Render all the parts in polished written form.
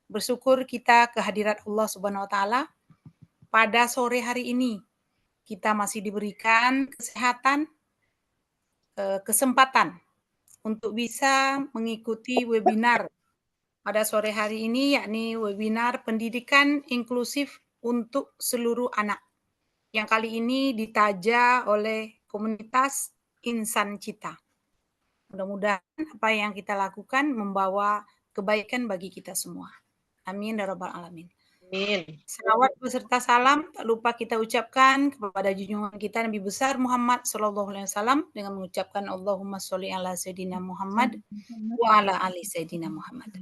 Bersyukur kita kehadirat Allah Subhanahu wa taala pada sore hari ini kita masih diberikan kesehatan, kesempatan untuk bisa mengikuti webinar pada sore hari ini, yakni webinar pendidikan inklusif untuk seluruh anak yang kali ini ditaja oleh komunitas Insan Cita. Mudah-mudahan apa yang kita lakukan membawa kebaikan bagi kita semua. Amin ya rabbal alamin. Amin. Salawat beserta salam tak lupa kita ucapkan kepada junjungan kita Nabi besar Muhammad sallallahu alaihi wasallam dengan mengucapkan Allahumma sholli ala sayidina Muhammad wa ala ali sayidina Muhammad.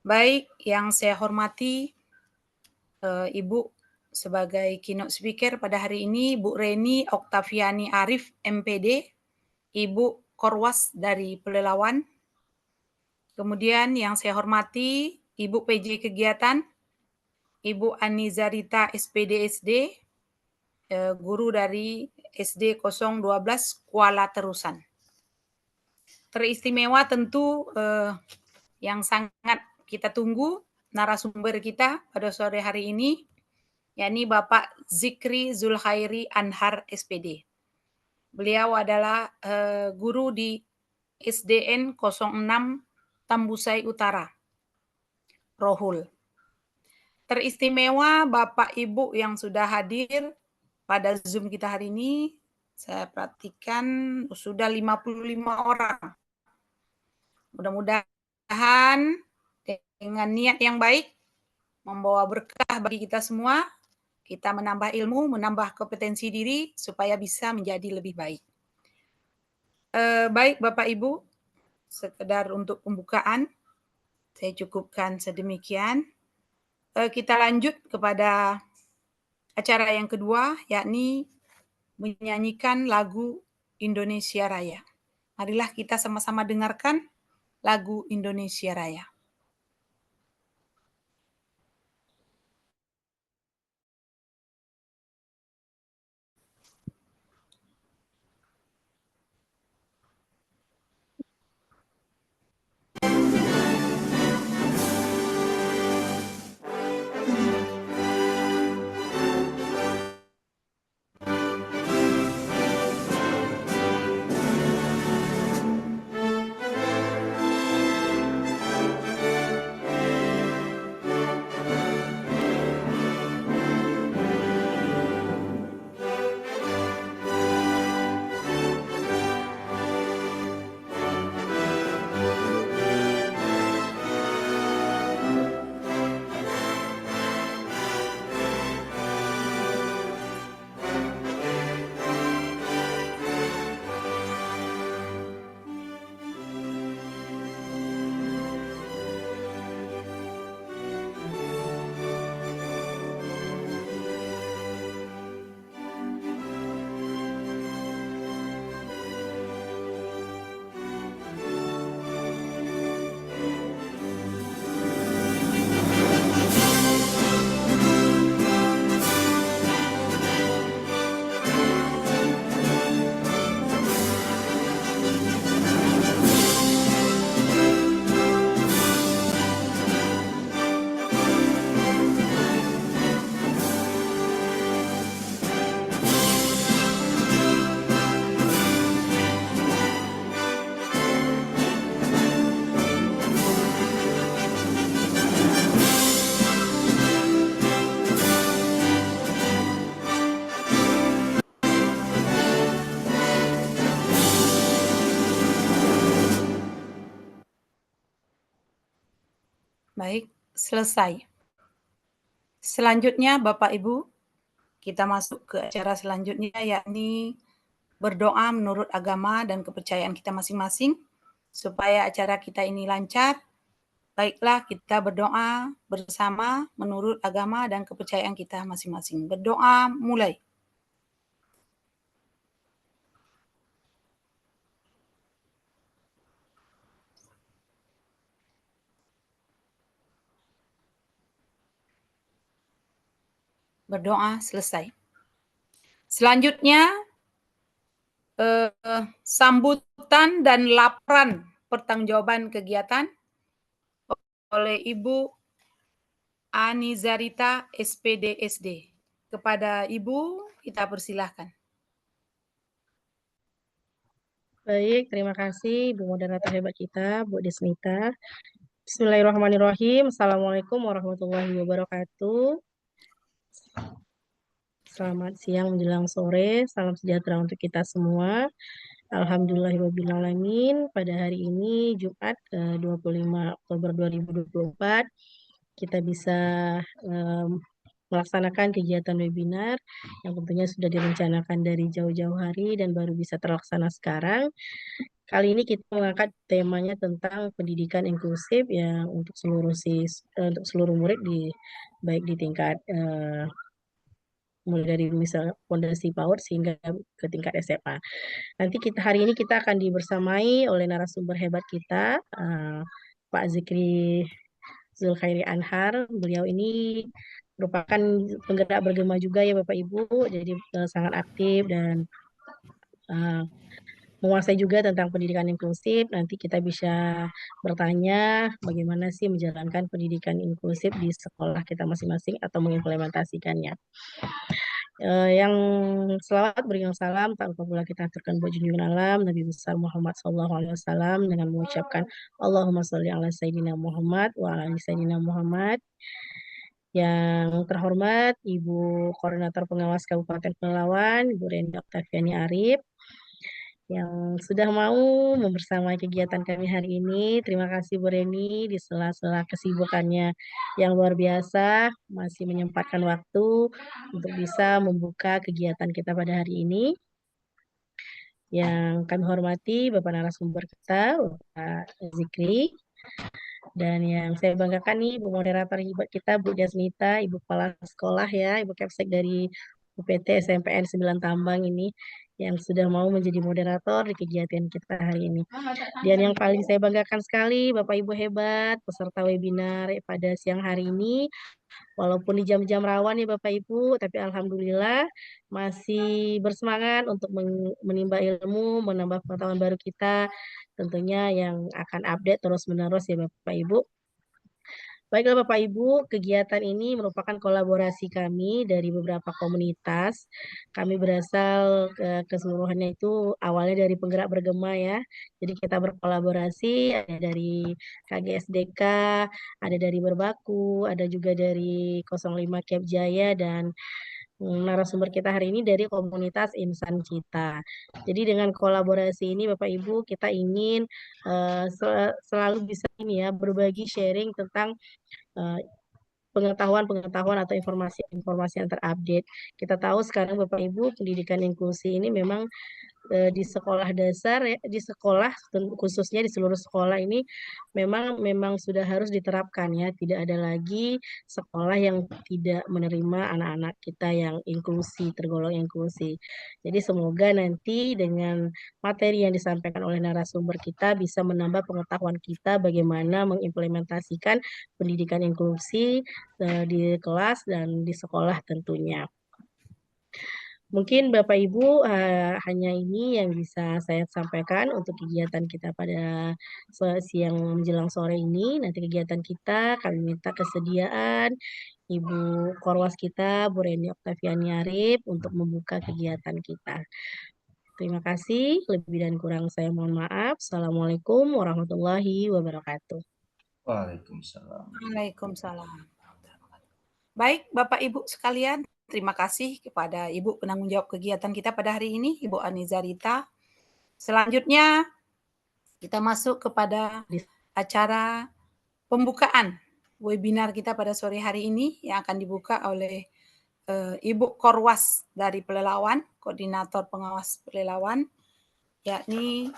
Baik, yang saya hormati Ibu sebagai keynote speaker pada hari ini, Bu Reni Oktaviani Arif MPD, Ibu Korwas dari Pelelawan. Kemudian yang saya hormati Ibu PJ Kegiatan, Ibu Anizarita SPDSD, guru dari SD 012 Kuala Terusan. Teristimewa tentu yang sangat kita tunggu narasumber kita pada sore hari ini, yakni Bapak Zikri Zulkhairi Anhar SPD. Beliau adalah guru di SDN 06 Tambusai Utara, Rohul. Teristimewa Bapak Ibu yang sudah hadir pada Zoom kita hari ini, saya perhatikan sudah 55 orang. Mudah-mudahan dengan niat yang baik, membawa berkah bagi kita semua, kita menambah ilmu, menambah kompetensi diri, supaya bisa menjadi lebih baik. Baik Bapak Ibu, sekedar untuk pembukaan, saya cukupkan sedemikian. Kita lanjut kepada acara yang kedua, yakni menyanyikan lagu Indonesia Raya. Marilah kita sama-sama dengarkan lagu Indonesia Raya. Baik, selesai. Selanjutnya Bapak Ibu, kita masuk ke acara selanjutnya, yakni berdoa menurut agama dan kepercayaan kita masing-masing supaya acara kita ini lancar. Baiklah, kita berdoa bersama menurut agama dan kepercayaan kita masing-masing. Berdoa mulai. Berdoa selesai. Selanjutnya, sambutan dan laporan pertanggungjawaban kegiatan oleh Ibu Ani Zarita, SPD SD. Kepada Ibu, kita persilahkan. Baik, terima kasih Ibu moderator hebat kita, Bu Desnita. Bismillahirrahmanirrahim. Assalamualaikum warahmatullahi wabarakatuh. Selamat siang menjelang sore, salam sejahtera untuk kita semua. Alhamdulillahirrahmanirrahim. Pada hari ini, Jumat 25 Oktober 2024, kita bisa melaksanakan kegiatan webinar yang tentunya sudah direncanakan dari jauh-jauh hari dan baru bisa terlaksana sekarang. Kali ini kita mengangkat temanya tentang pendidikan inklusif yang untuk seluruh murid baik di tingkat mulai dari misal fondasi PAUD sehingga ke tingkat SMA. Nanti hari ini kita akan dibersamai oleh narasumber hebat kita, Pak Zikri Zulkhairi Anhar. Beliau ini merupakan penggerak bergema juga ya Bapak Ibu, jadi sangat aktif dan menguasai juga tentang pendidikan inklusif. Nanti kita bisa bertanya bagaimana sih menjalankan pendidikan inklusif di sekolah kita masing-masing atau mengimplementasikannya. Yang selawat berikan salam tak lupa pula kita aturkan buat junjungan alam Nabi besar Muhammad SAW dengan mengucapkan Allahumma sholli ala Sayyidina Muhammad wa ala ali Sayyidina Muhammad. Yang terhormat Ibu Koordinator Pengawas Kabupaten Pelalawan, Ibu Reni Oktaviani Arif, yang sudah mau membersamai kegiatan kami hari ini. Terima kasih Bu Reni di sela-sela kesibukannya yang luar biasa, masih menyempatkan waktu untuk bisa membuka kegiatan kita pada hari ini. Yang kami hormati Bapak narasumber kita, Bapak Zikri. Dan yang saya banggakan nih, Bu moderator hebat kita, Bu Desnita, Ibu Kepala Sekolah ya, Ibu Kepsek dari UPT SMPN 9 Tambang ini, yang sudah mau menjadi moderator di kegiatan kita hari ini. Dan yang paling saya banggakan sekali, Bapak Ibu hebat, peserta webinar pada siang hari ini, walaupun di jam-jam rawan ya Bapak Ibu, tapi Alhamdulillah masih bersemangat untuk menimba ilmu, menambah pengetahuan baru kita, tentunya yang akan update terus-menerus ya Bapak Ibu. Baiklah Bapak Ibu, kegiatan ini merupakan kolaborasi kami dari beberapa komunitas. Kami berasal keseluruhannya itu awalnya dari penggerak bergema ya. Jadi kita berkolaborasi, ada dari KGSDK, ada dari Berbaku, ada juga dari 05 Kep Jaya, dan narasumber kita hari ini dari komunitas Insan Cita. Jadi dengan kolaborasi ini Bapak Ibu kita ingin selalu bisa ini ya berbagi sharing tentang pengetahuan-pengetahuan atau informasi-informasi yang terupdate. Kita tahu sekarang Bapak Ibu pendidikan inklusi ini memang di sekolah dasar ya, di sekolah khususnya di seluruh sekolah ini memang sudah harus diterapkan ya. Tidak ada lagi sekolah yang tidak menerima anak-anak kita yang tergolong inklusi. Jadi semoga nanti dengan materi yang disampaikan oleh narasumber kita bisa menambah pengetahuan kita bagaimana mengimplementasikan pendidikan inklusi di kelas dan di sekolah tentunya. Mungkin Bapak Ibu hanya ini yang bisa saya sampaikan untuk kegiatan kita pada siang menjelang sore ini. Nanti kegiatan kita kami minta kesediaan Ibu Korwas kita, Bu Reni Oktaviani Arif untuk membuka kegiatan kita. Terima kasih, lebih dan kurang saya mohon maaf. Assalamualaikum warahmatullahi wabarakatuh. Waalaikumsalam. Waalaikumsalam. Baik, Bapak Ibu sekalian, terima kasih kepada Ibu penanggung jawab kegiatan kita pada hari ini, Ibu Ani Zarita. Selanjutnya, kita masuk kepada acara pembukaan webinar kita pada sore hari ini yang akan dibuka oleh Ibu Korwas dari Pelalawan, Koordinator Pengawas Pelalawan, yakni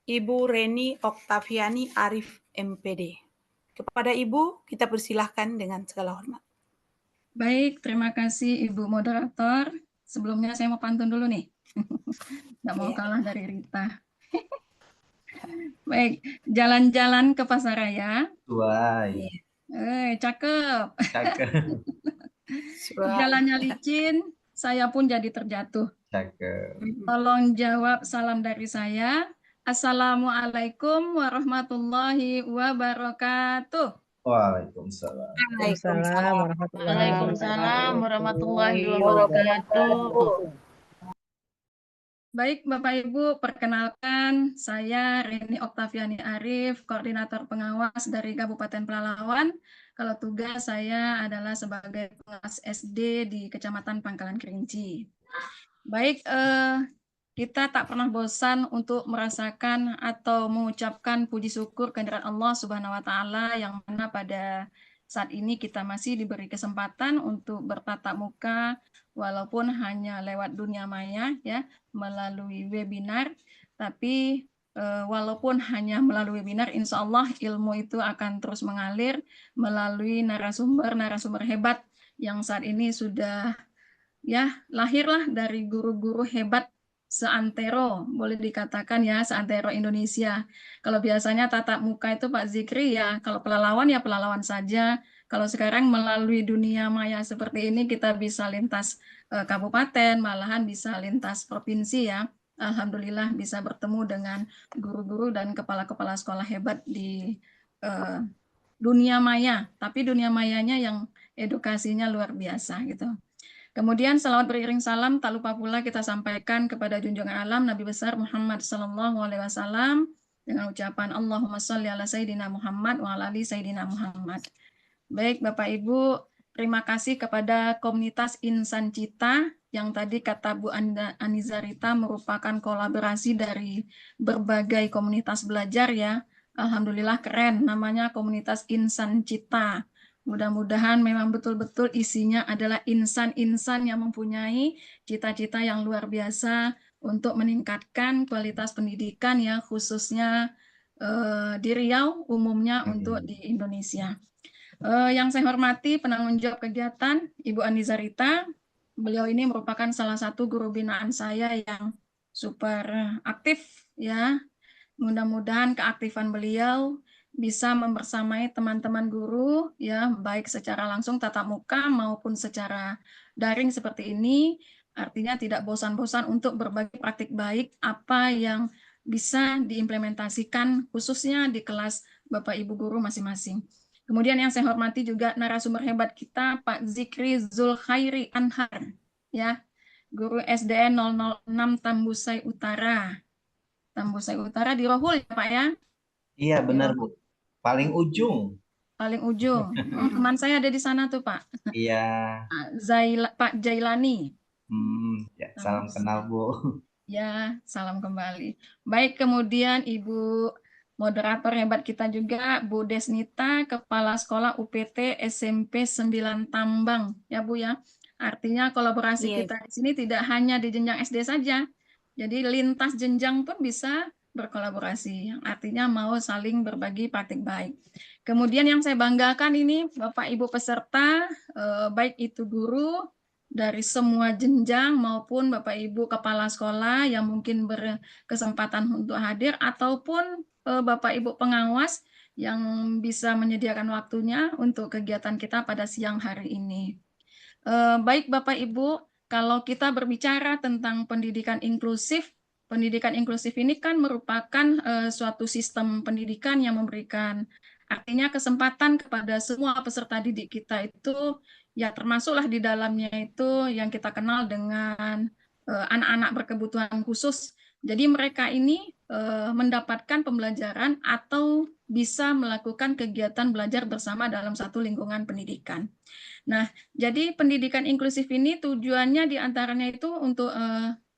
Ibu Reni Oktaviani Arif MPD. Kepada Ibu, kita persilahkan dengan segala hormat. Baik, terima kasih Ibu Moderator. Sebelumnya saya mau pantun dulu nih. Nggak mau kalah dari Rita. Baik, jalan-jalan ke pasar raya. Tuai. Cakep. Cakep. Jalannya licin, saya pun jadi terjatuh. Cakep. Tolong jawab salam dari saya. Assalamualaikum warahmatullahi wabarakatuh. Waalaikumsalam. Waalaikumsalam warahmatullahi Waalaikumsalam warahmatullahi wabarakatuh. wabarakatuh. Baik, Bapak Ibu, perkenalkan saya Rini Oktaviani Arif, Koordinator Pengawas dari Kabupaten Pelalawan. Kalau tugas saya adalah sebagai pengawas SD di Kecamatan Pangkalan Kerinci. Baik, kita tak pernah bosan untuk merasakan atau mengucapkan puji syukur kehadirat Allah Subhanahu wa Ta'ala, yang mana pada saat ini kita masih diberi kesempatan untuk bertatap muka walaupun hanya lewat dunia maya ya, melalui webinar, tapi walaupun hanya melalui webinar, insya Allah ilmu itu akan terus mengalir melalui narasumber-narasumber hebat yang saat ini sudah ya lahirlah dari guru-guru hebat seantero, boleh dikatakan ya, seantero Indonesia. Kalau biasanya tatap muka itu Pak Zikri ya, kalau Pelalawan ya Pelalawan saja. Kalau sekarang melalui dunia maya seperti ini kita bisa lintas kabupaten, malahan bisa lintas provinsi ya. Alhamdulillah bisa bertemu dengan guru-guru dan kepala-kepala sekolah hebat di dunia maya, tapi dunia mayanya yang edukasinya luar biasa gitu. Kemudian salawat beriring salam tak lupa pula kita sampaikan kepada junjungan alam Nabi besar Muhammad SAW dengan ucapan Allahumma sholli ala Sayyidina Muhammad wa ala ali Sayyidina Muhammad. Baik Bapak Ibu, terima kasih kepada komunitas Insan Cita yang tadi kata Bu Anizarita merupakan kolaborasi dari berbagai komunitas belajar ya. Alhamdulillah keren, namanya komunitas Insan Cita. Mudah-mudahan memang betul-betul isinya adalah insan-insan yang mempunyai cita-cita yang luar biasa untuk meningkatkan kualitas pendidikan ya, khususnya di Riau, umumnya untuk di Indonesia. Yang saya hormati penanggung jawab kegiatan Ibu Anizarita. Beliau ini merupakan salah satu guru binaan saya yang super aktif ya. Mudah-mudahan keaktifan beliau bisa membersamai teman-teman guru ya, baik secara langsung tatap muka maupun secara daring seperti ini. Artinya tidak bosan-bosan untuk berbagi praktik baik apa yang bisa diimplementasikan khususnya di kelas Bapak Ibu guru masing-masing. Kemudian yang saya hormati juga narasumber hebat kita Pak Zikri Zulkhairi Anhar ya, guru SDN 006 Tambusai Utara. Tambusai Utara di Rohul ya Pak ya? Iya benar Bu. Paling ujung. Paling ujung. Teman saya ada di sana tuh Pak. Iya. Pak Jailani. Ya, salam kenal Bu. Ya, salam kembali. Baik, kemudian Ibu moderator hebat kita juga Bu Desnita, Kepala Sekolah UPT SMP 9 Tambang ya Bu ya. Artinya kolaborasi kita di sini tidak hanya di jenjang SD saja. Jadi lintas jenjang pun bisa berkolaborasi, yang artinya mau saling berbagi praktik baik. Kemudian yang saya banggakan ini Bapak Ibu peserta, baik itu guru dari semua jenjang maupun Bapak Ibu kepala sekolah yang mungkin berkesempatan untuk hadir, ataupun Bapak Ibu pengawas yang bisa menyediakan waktunya untuk kegiatan kita pada siang hari ini. Baik Bapak Ibu, kalau kita berbicara tentang pendidikan inklusif ini kan merupakan suatu sistem pendidikan yang memberikan artinya kesempatan kepada semua peserta didik kita itu ya, termasuklah di dalamnya itu yang kita kenal dengan anak-anak berkebutuhan khusus. Jadi mereka ini mendapatkan pembelajaran atau bisa melakukan kegiatan belajar bersama dalam satu lingkungan pendidikan. Nah, jadi pendidikan inklusif ini tujuannya diantaranya itu untuk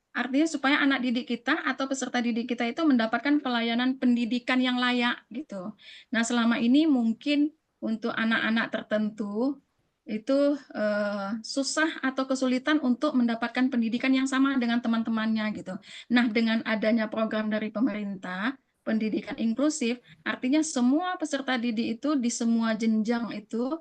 artinya supaya anak didik kita atau peserta didik kita itu mendapatkan pelayanan pendidikan yang layak gitu. Nah, selama ini mungkin untuk anak-anak tertentu itu susah atau kesulitan untuk mendapatkan pendidikan yang sama dengan teman-temannya gitu. Nah, dengan adanya program dari pemerintah, pendidikan inklusif, artinya semua peserta didik itu di semua jenjang itu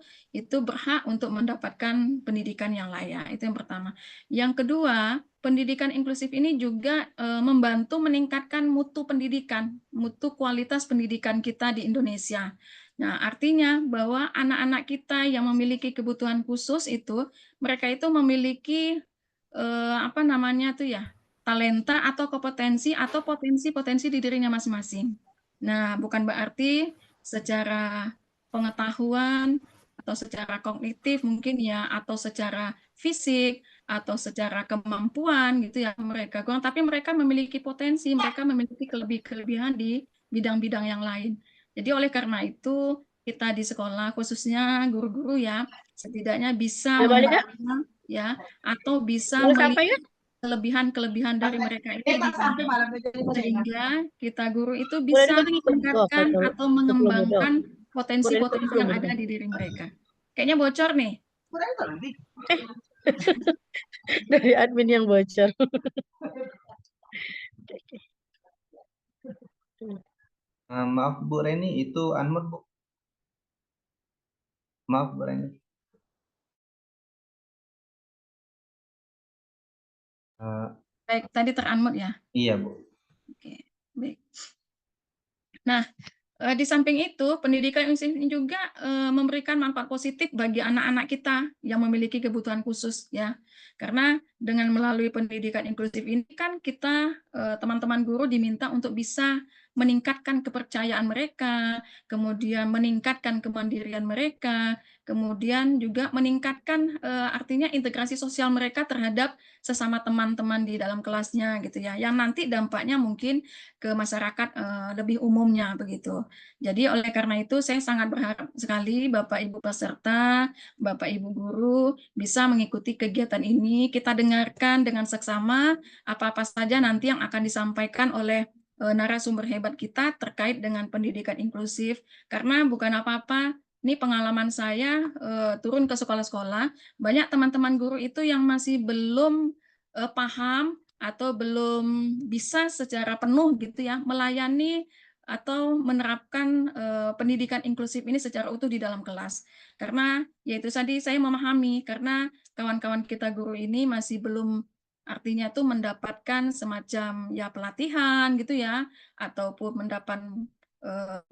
berhak untuk mendapatkan pendidikan yang layak. Itu yang pertama. Yang kedua, pendidikan inklusif ini juga membantu meningkatkan mutu pendidikan, mutu kualitas pendidikan kita di Indonesia. Nah, artinya bahwa anak-anak kita yang memiliki kebutuhan khusus itu, mereka itu memiliki apa namanya tuh ya, talenta atau kompetensi atau potensi-potensi di dirinya masing-masing. Nah, bukan berarti secara pengetahuan atau secara kognitif mungkin ya, atau secara fisik atau secara kemampuan gitu ya mereka kurang, tapi mereka memiliki potensi, mereka memiliki kelebihan di bidang-bidang yang lain. Jadi oleh karena itu kita di sekolah khususnya guru-guru ya setidaknya bisa Ya, balik, Kak. membaca ya atau bisa Boleh sampai, melihat Kak? kelebihan-kelebihan dari mereka itu di mana, sehingga kita guru itu Boleh bisa dikasih gitu. meningkatkan kalau atau belum mudah. mengembangkan Boleh potensi-potensi dikasih yang belum ada mudah. di diri mereka. Kayaknya bocor nih. Dari admin yang bocor. Maaf Bu Reni, itu unmute Bu. Maaf Bu Reni. Baik, tadi ter-unmute ya. Iya Bu. Oke, baik. Nah, di samping itu, pendidikan inklusif ini juga memberikan manfaat positif bagi anak-anak kita yang memiliki kebutuhan khusus ya. Karena dengan melalui pendidikan inklusif ini kan kita teman-teman guru diminta untuk bisa meningkatkan kepercayaan mereka, kemudian meningkatkan kemandirian mereka, kemudian juga meningkatkan artinya integrasi sosial mereka terhadap sesama teman-teman di dalam kelasnya gitu ya. Yang nanti dampaknya mungkin ke masyarakat lebih umumnya begitu. Jadi oleh karena itu saya sangat berharap sekali Bapak Ibu peserta, Bapak Ibu guru bisa mengikuti kegiatan ini. Kita dengarkan dengan seksama apa-apa saja nanti yang akan disampaikan oleh narasumber hebat kita terkait dengan pendidikan inklusif. Karena bukan apa-apa, ini pengalaman saya turun ke sekolah-sekolah, banyak teman-teman guru itu yang masih belum paham atau belum bisa secara penuh gitu ya melayani atau menerapkan pendidikan inklusif ini secara utuh di dalam kelas. Karena yaitu tadi saya memahami karena kawan-kawan kita guru ini masih belum artinya tuh mendapatkan semacam ya pelatihan gitu ya ataupun mendapat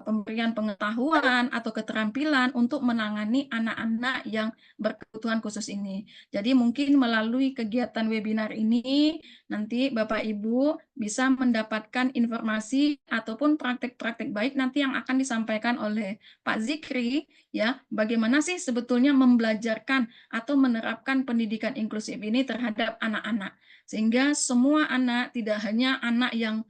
pemberian pengetahuan atau keterampilan untuk menangani anak-anak yang berkebutuhan khusus ini. Jadi mungkin melalui kegiatan webinar ini nanti Bapak Ibu bisa mendapatkan informasi ataupun praktek-praktek baik nanti yang akan disampaikan oleh Pak Zikri ya, bagaimana sih sebetulnya membelajarkan atau menerapkan pendidikan inklusif ini terhadap anak-anak. Sehingga semua anak tidak hanya anak yang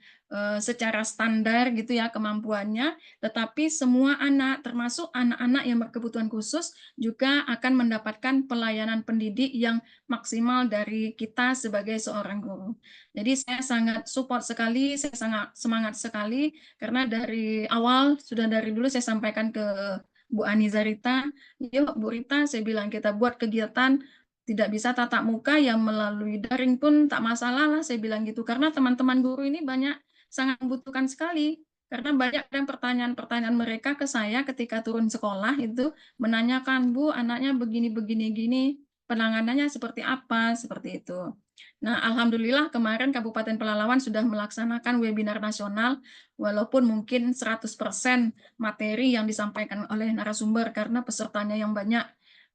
secara standar gitu ya kemampuannya, tetapi semua anak termasuk anak-anak yang berkebutuhan khusus juga akan mendapatkan pelayanan pendidik yang maksimal dari kita sebagai seorang guru. Jadi saya sangat support sekali, saya sangat semangat sekali karena dari awal sudah dari dulu saya sampaikan ke Bu Aniza Rita, yuk Bu Rita, saya bilang kita buat kegiatan tidak bisa tatap muka yang melalui daring pun tak masalah lah saya bilang gitu karena teman-teman guru ini banyak sangat membutuhkan sekali karena banyak dan pertanyaan-pertanyaan mereka ke saya ketika turun sekolah itu menanyakan Bu anaknya begini penanganannya seperti apa seperti itu. Nah alhamdulillah kemarin Kabupaten Pelalawan sudah melaksanakan webinar nasional walaupun mungkin 100% materi yang disampaikan oleh narasumber karena pesertanya yang banyak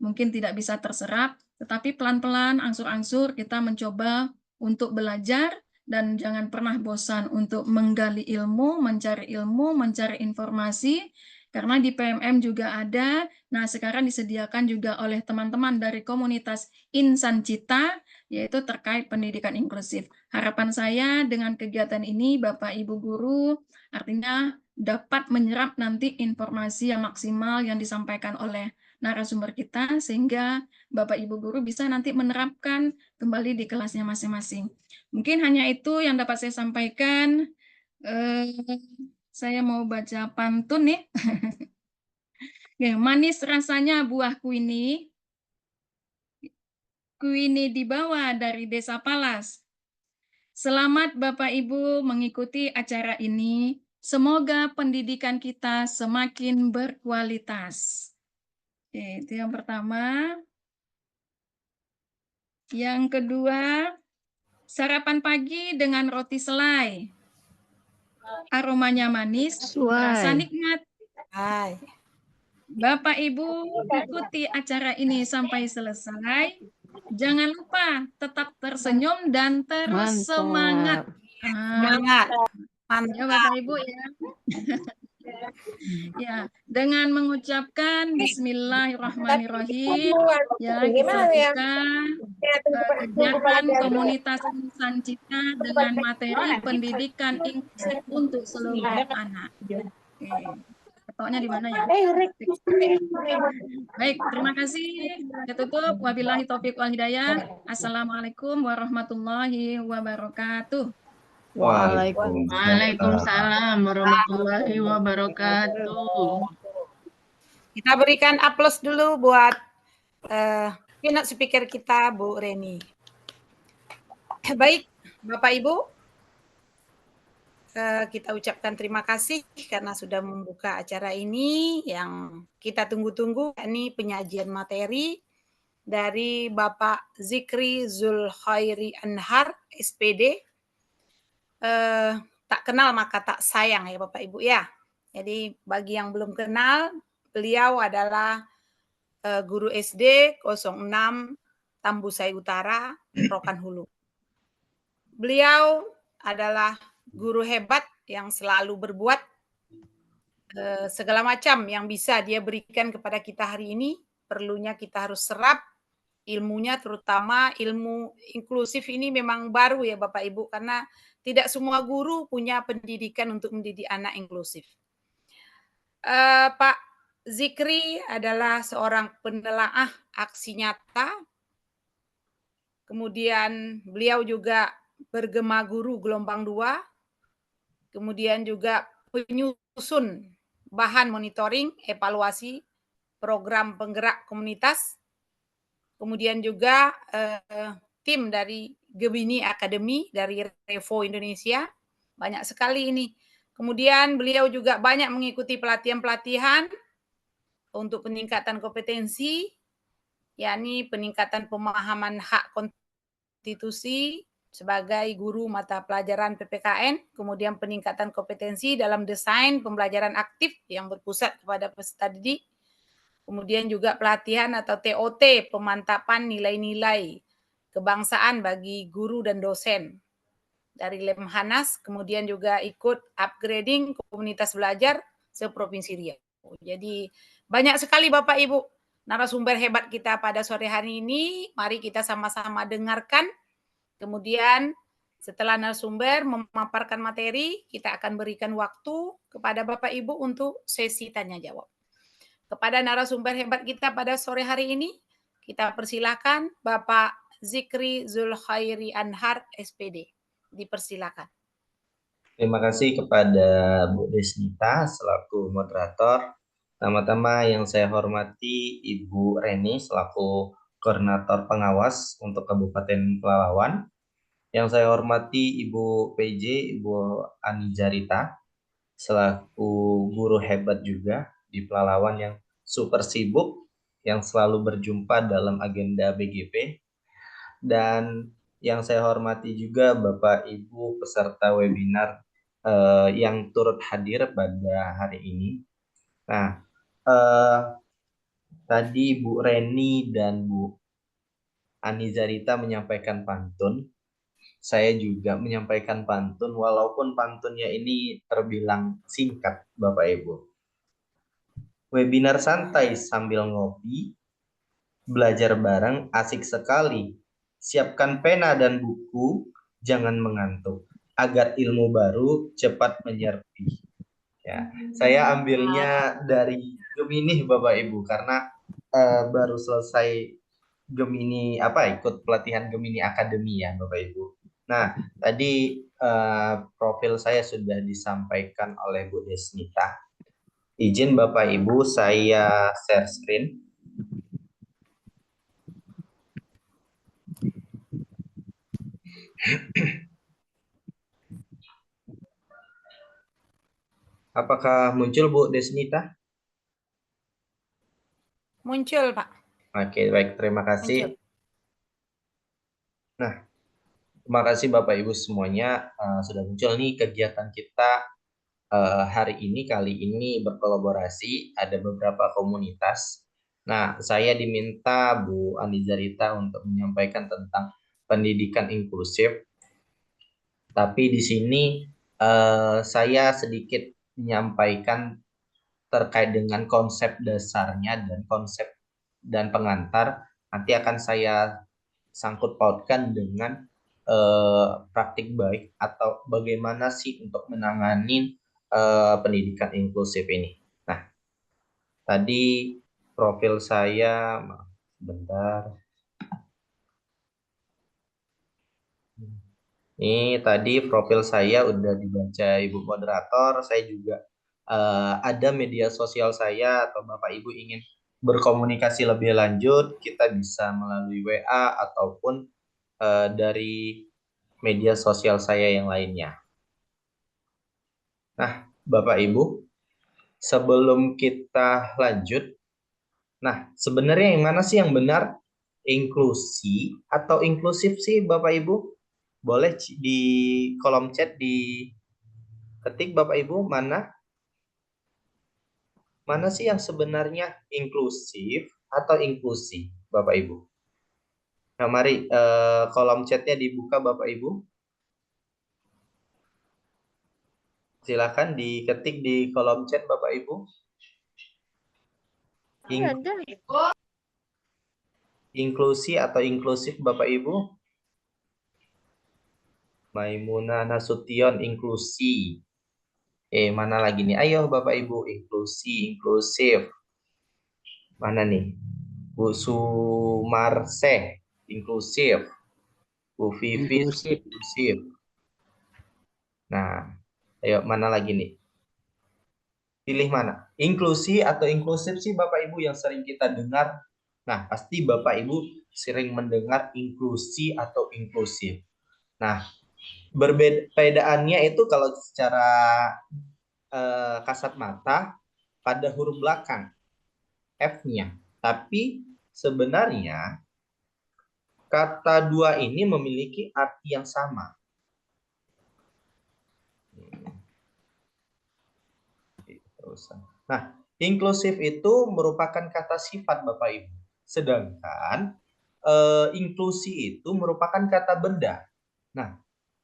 mungkin tidak bisa terserap tetapi pelan-pelan angsur-angsur kita mencoba untuk belajar dan jangan pernah bosan untuk menggali ilmu, mencari informasi, karena di PMM juga ada. Nah, sekarang disediakan juga oleh teman-teman dari komunitas Insan Cita, yaitu terkait pendidikan inklusif. Harapan saya dengan kegiatan ini, Bapak Ibu Guru, artinya dapat menyerap nanti informasi yang maksimal yang disampaikan oleh narasumber kita, sehingga Bapak Ibu Guru bisa nanti menerapkan kembali di kelasnya masing-masing. Mungkin hanya itu yang dapat saya sampaikan. Saya mau baca pantun nih. Manis rasanya buah kuini. Kuini dibawa dari Desa Palas. Selamat Bapak Ibu mengikuti acara ini. Semoga pendidikan kita semakin berkualitas. Oke, itu yang pertama. Yang kedua, sarapan pagi dengan roti selai. Aromanya manis, rasa nikmat. Bapak Ibu ikuti acara ini sampai selesai. jangan lupa tetap tersenyum dan terus semangat. Semangat. Ya Bapak Ibu ya. Ya, dengan mengucapkan Bismillahirrahmanirrahim, ya kita buka kegiatan komunitas insan cita dengan materi pendidikan inklusif untuk seluruh anak. Oke. Ketoknya di mana ya? Baik, terima kasih. Kita tutup. Wabillahi taufiq wal hidayah. Assalamualaikum warahmatullahi wabarakatuh. Waalaikumsalam warahmatullahi wabarakatuh. Kita berikan aplaus dulu buat keynote speaker kita, Bu Reni. Baik, Bapak Ibu, kita ucapkan terima kasih karena sudah membuka acara ini yang kita tunggu-tunggu, yakni penyajian materi dari Bapak Zikri Zulkhairi Anhar, SPD. Tak kenal maka tak sayang ya Bapak Ibu ya. Jadi bagi yang belum kenal, beliau adalah guru SD 06 Tambusai Utara, Rokan Hulu. Beliau adalah guru hebat yang selalu berbuat segala macam yang bisa dia berikan kepada kita hari ini. Perlunya kita harus serap ilmunya, terutama ilmu inklusif ini memang baru ya Bapak Ibu, karena tidak semua guru punya pendidikan untuk mendidik anak inklusif. Pak Zikri adalah seorang penelaah aksi nyata. Kemudian beliau juga bergema guru gelombang 2. Kemudian juga penyusun bahan monitoring, evaluasi program penggerak komunitas. Kemudian juga tim dari Gemini Academy dari Revo Indonesia. Banyak sekali ini. Kemudian beliau juga banyak mengikuti pelatihan-pelatihan untuk peningkatan kompetensi, yakni peningkatan pemahaman hak konstitusi sebagai guru mata pelajaran PPKN, kemudian peningkatan kompetensi dalam desain pembelajaran aktif yang berpusat kepada peserta didik, kemudian juga pelatihan atau TOT, pemantapan nilai-nilai kebangsaan bagi guru dan dosen dari Lemhanas, kemudian juga ikut upgrading komunitas belajar se-Provinsi Riau. Jadi banyak sekali Bapak Ibu narasumber hebat kita pada sore hari ini. Mari kita sama-sama dengarkan. Kemudian setelah narasumber memaparkan materi, kita akan berikan waktu kepada Bapak Ibu untuk sesi tanya jawab. Kepada narasumber hebat kita pada sore hari ini, kita persilakan Bapak Zikri Zulkhairi Anhar, SPD. Dipersilakan. Terima kasih kepada Bu Desnita selaku moderator. Pertama-tama yang saya hormati Ibu Reni selaku koordinator pengawas untuk Kabupaten Pelalawan. Yang saya hormati Ibu PJ, Ibu Ani Jarita selaku guru hebat juga di Pelalawan yang super sibuk, yang selalu berjumpa dalam agenda BGP. Dan yang saya hormati juga Bapak Ibu peserta webinar yang turut hadir pada hari ini. Nah, tadi Bu Reni dan Bu Ani Zarita menyampaikan pantun. Saya juga menyampaikan pantun, walaupun pantunnya ini terbilang singkat, Bapak Ibu. Webinar santai sambil ngopi, belajar bareng asik sekali. Siapkan pena dan buku, jangan mengantuk, agar ilmu baru cepat menyerpi. Ya, saya ambilnya dari Gemini Bapak Ibu karena baru selesai Gemini ikut pelatihan Gemini Academy ya Bapak Ibu. Nah, tadi profil saya sudah disampaikan oleh Bu Desnita. Izin Bapak Ibu saya share screen. Apakah muncul Bu Desnita? Muncul, Pak. Oke, baik. Terima kasih. Muncul. Nah, terima kasih Bapak Ibu semuanya sudah muncul nih kegiatan kita hari ini. Kali ini berkolaborasi ada beberapa komunitas. Nah, saya diminta Bu Anizarita untuk menyampaikan tentang pendidikan inklusif. Tapi di sini saya sedikit menyampaikan terkait dengan konsep dasarnya dan konsep dan pengantar. Nanti akan saya sangkut pautkan dengan praktik baik atau bagaimana sih untuk menangani pendidikan inklusif ini. Nah, tadi profil saya, maaf, sebentar. Ini tadi profil saya udah dibaca Ibu moderator. Saya juga ada media sosial saya atau Bapak Ibu ingin berkomunikasi lebih lanjut, kita bisa melalui WA ataupun dari media sosial saya yang lainnya. Nah, Bapak Ibu, sebelum kita lanjut, nah sebenarnya yang mana sih yang benar? Inklusi atau inklusif sih Bapak Ibu? Boleh di kolom chat diketik Bapak Ibu mana sih yang sebenarnya inklusif atau inklusi Bapak Ibu? Nah, mari kolom chatnya dibuka Bapak Ibu. Silakan diketik di kolom chat Bapak Ibu. Inklusi atau inklusif Bapak Ibu? Maimunah Nasution inklusi. Mana lagi nih? Ayo Bapak Ibu, inklusi, inklusif. Mana nih? Bu Sumarse, inklusif. Bu Vivi, inklusif. Nah, ayo mana lagi nih? Pilih mana? Inklusi atau inklusif sih Bapak Ibu yang sering kita dengar. Nah, pasti Bapak Ibu sering mendengar inklusi atau inklusif. Nah, perbedaannya itu kalau secara kasat mata pada huruf belakang F-nya. Tapi sebenarnya kata dua ini memiliki arti yang sama. Nah, inklusif itu merupakan kata sifat Bapak Ibu. Sedangkan inklusi itu merupakan kata benda. Nah,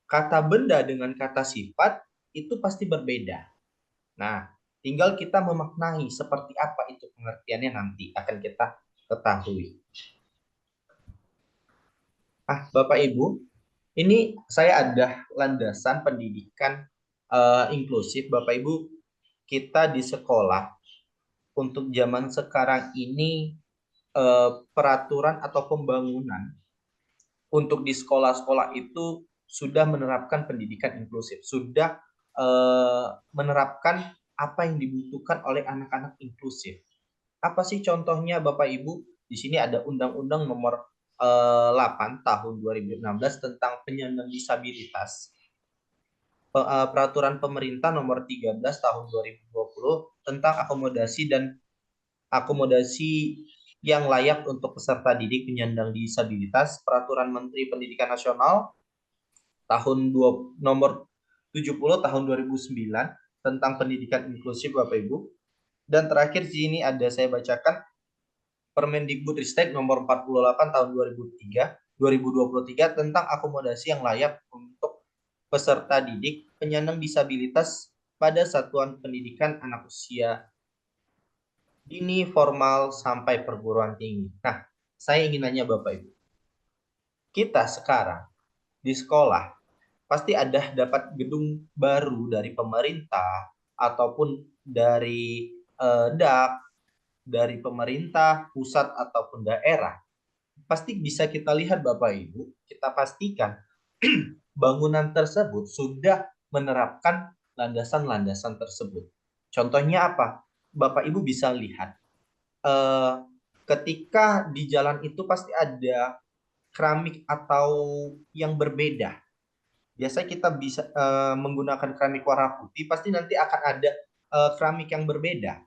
kata benda dengan kata sifat itu pasti berbeda. Nah, tinggal kita memaknai seperti apa itu pengertiannya nanti akan kita ketahui. Bapak Ibu, ini saya ada landasan pendidikan inklusif. Bapak Ibu, kita di sekolah untuk zaman sekarang ini peraturan atau pembangunan untuk di sekolah-sekolah itu sudah menerapkan pendidikan inklusif, sudah menerapkan apa yang dibutuhkan oleh anak-anak inklusif. Apa sih contohnya Bapak Ibu? Di sini ada Undang-Undang Nomor 8 Tahun 2016 tentang penyandang disabilitas. Peraturan Pemerintah Nomor 13 Tahun 2020 tentang akomodasi yang layak untuk peserta didik penyandang disabilitas, Peraturan Menteri Pendidikan Nasional Nomor 70 Tahun 2009 tentang pendidikan inklusif Bapak Ibu. Dan terakhir di sini ada saya bacakan Permendikbudristek Nomor 48 Tahun 2023 tentang akomodasi yang layak untuk peserta didik penyandang disabilitas pada satuan pendidikan anak usia dini, formal, sampai perguruan tinggi. Nah, saya ingin nanya Bapak Ibu. Kita sekarang di sekolah pasti ada dapat gedung baru dari pemerintah ataupun dari DAK, dari pemerintah pusat ataupun daerah. Pasti bisa kita lihat Bapak Ibu, kita pastikan bangunan tersebut sudah menerapkan landasan-landasan tersebut. Contohnya apa? Bapak Ibu bisa lihat ketika di jalan itu pasti ada keramik atau yang berbeda. Biasanya kita bisa menggunakan keramik warna putih, pasti nanti akan ada keramik yang berbeda.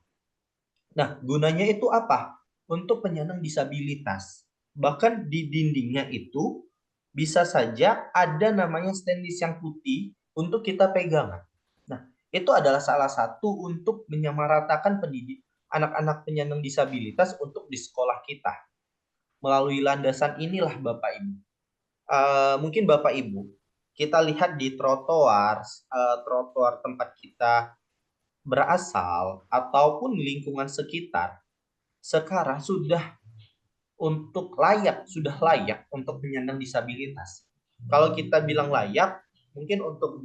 Nah, gunanya itu apa? Untuk penyandang disabilitas. Bahkan di dindingnya itu bisa saja ada namanya stainless yang putih untuk kita pegangan. Nah, itu adalah salah satu untuk menyamaratakan anak-anak penyandang disabilitas untuk di sekolah kita. Melalui landasan inilah Bapak Ibu. Mungkin Bapak Ibu, kita lihat di trotoar tempat kita berasal ataupun lingkungan sekitar, sekarang sudah layak untuk penyandang disabilitas. Kalau kita bilang layak, mungkin untuk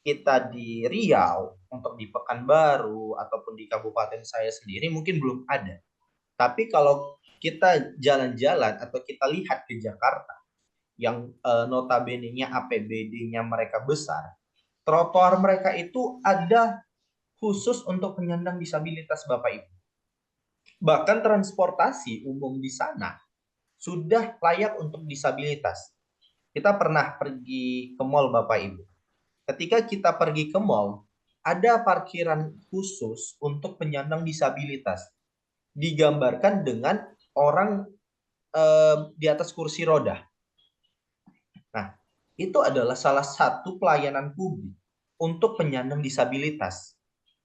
kita di Riau, untuk di Pekanbaru ataupun di kabupaten saya sendiri mungkin belum ada. Tapi kalau kita jalan-jalan atau kita lihat ke Jakarta yang notabene-nya APBD-nya mereka besar, trotoar mereka itu ada khusus untuk penyandang disabilitas Bapak Ibu. Bahkan transportasi umum di sana sudah layak untuk disabilitas. Kita pernah pergi ke mall Bapak Ibu. Ketika kita pergi ke mall, ada parkiran khusus untuk penyandang disabilitas. Digambarkan dengan orang di atas kursi roda. Nah, itu adalah salah satu pelayanan publik untuk penyandang disabilitas.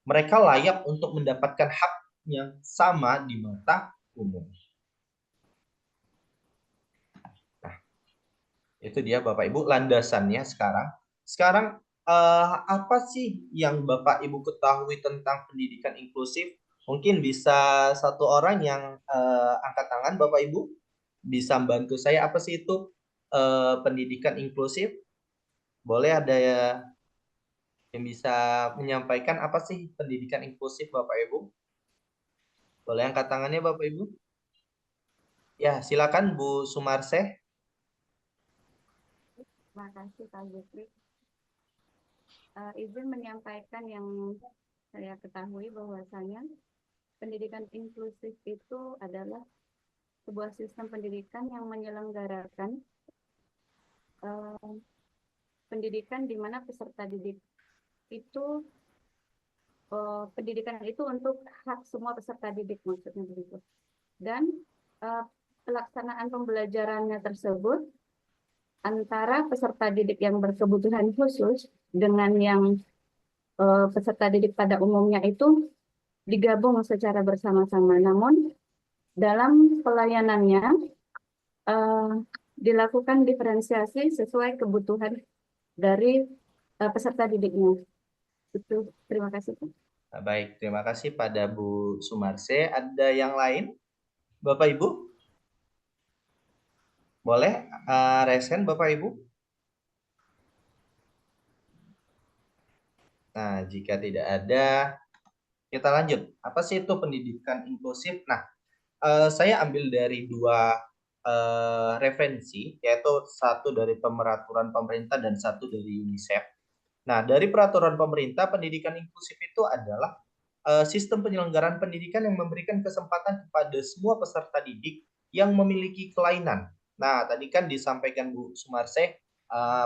Mereka layak untuk mendapatkan hak yang sama di mata umum. Nah, itu dia Bapak Ibu landasannya sekarang. Sekarang apa sih yang Bapak Ibu ketahui tentang pendidikan inklusif? Mungkin bisa satu orang yang angkat tangan Bapak Ibu bisa bantu saya, apa sih itu pendidikan inklusif? Boleh ada yang bisa menyampaikan apa sih pendidikan inklusif Bapak Ibu? Boleh angkat tangannya Bapak Ibu? Ya, silakan Bu Sumarseh. Terima kasih Pak Jeffrey. Izin menyampaikan yang saya ketahui bahwasanya pendidikan inklusif itu adalah sebuah sistem pendidikan yang menyelenggarakan pendidikan di mana peserta didik itu pendidikan itu untuk hak semua peserta didik, maksudnya begitu. Dan pelaksanaan pembelajarannya tersebut antara peserta didik yang berkebutuhan khusus dengan yang peserta didik pada umumnya itu digabung secara bersama-sama. Namun dalam pelayanannya dilakukan diferensiasi sesuai kebutuhan dari peserta didiknya. Itu, terima kasih. Baik, terima kasih pada Bu Sumarseh. Ada yang lain, Bapak Ibu? Boleh resen Bapak Ibu? Nah, jika tidak ada, kita lanjut. Apa sih itu pendidikan inklusif? Nah, saya ambil dari dua referensi, yaitu satu dari peraturan pemerintah dan satu dari UNICEF. Nah, dari peraturan pemerintah, pendidikan inklusif itu adalah sistem penyelenggaraan pendidikan yang memberikan kesempatan kepada semua peserta didik yang memiliki kelainan. Nah, tadi kan disampaikan Bu Sumarseh,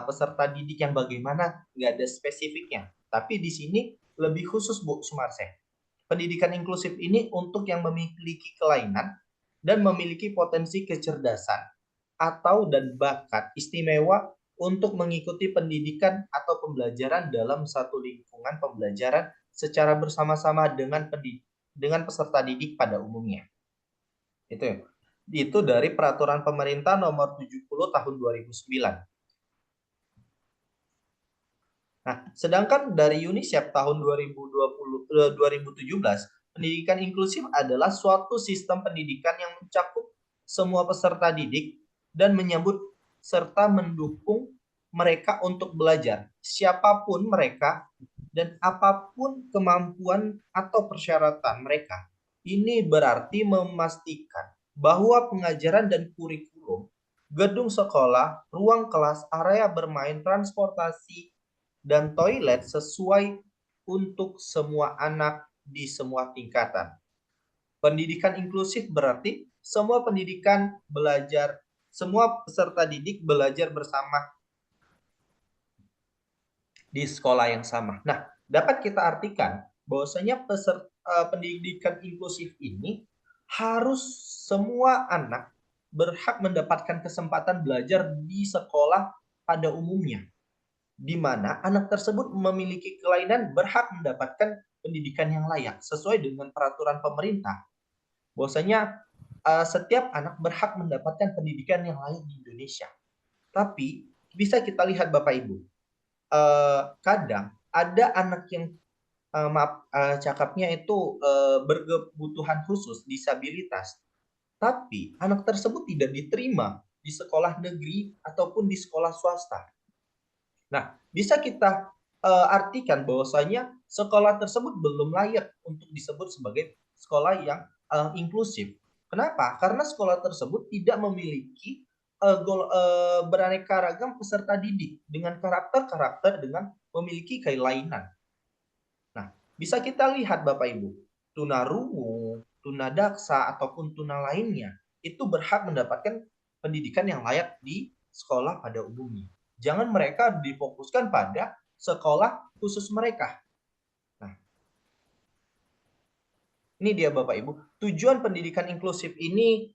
peserta didik yang bagaimana, nggak ada spesifiknya. Tapi di sini lebih khusus Bu Sumarseh. Pendidikan inklusif ini untuk yang memiliki kelainan dan memiliki potensi kecerdasan atau dan bakat istimewa untuk mengikuti pendidikan atau pembelajaran dalam satu lingkungan pembelajaran secara bersama-sama dengan peserta didik pada umumnya. Itu dari peraturan pemerintah nomor 70 tahun 2009. Nah, sedangkan dari UNICEF tahun 2017, pendidikan inklusif adalah suatu sistem pendidikan yang mencakup semua peserta didik dan menyambut serta mendukung mereka untuk belajar, siapapun mereka dan apapun kemampuan atau persyaratan mereka. Ini berarti memastikan bahwa pengajaran dan kurikulum, gedung sekolah, ruang kelas, area bermain, transportasi, dan toilet sesuai untuk semua anak di semua tingkatan. Pendidikan inklusif berarti semua peserta didik belajar bersama di sekolah yang sama. Nah, dapat kita artikan bahwasanya pendidikan inklusif ini harus semua anak berhak mendapatkan kesempatan belajar di sekolah pada umumnya, di mana anak tersebut memiliki kelainan berhak mendapatkan pendidikan yang layak sesuai dengan peraturan pemerintah. Bahwasanya setiap anak berhak mendapatkan pendidikan yang layak di Indonesia. Tapi bisa kita lihat Bapak Ibu, kadang ada anak yang cakapnya itu berkebutuhan khusus, disabilitas, tapi anak tersebut tidak diterima di sekolah negeri ataupun di sekolah swasta. Nah, bisa kita artikan bahwasanya sekolah tersebut belum layak untuk disebut sebagai sekolah yang inklusif. Kenapa? Karena sekolah tersebut tidak memiliki beraneka ragam peserta didik dengan karakter-karakter dengan memiliki kelainan. Nah, bisa kita lihat Bapak Ibu, tunarungu, tunadaksa ataupun tuna lainnya itu berhak mendapatkan pendidikan yang layak di sekolah pada umumnya. Jangan mereka difokuskan pada sekolah khusus mereka. Nah, ini dia Bapak Ibu. Tujuan pendidikan inklusif ini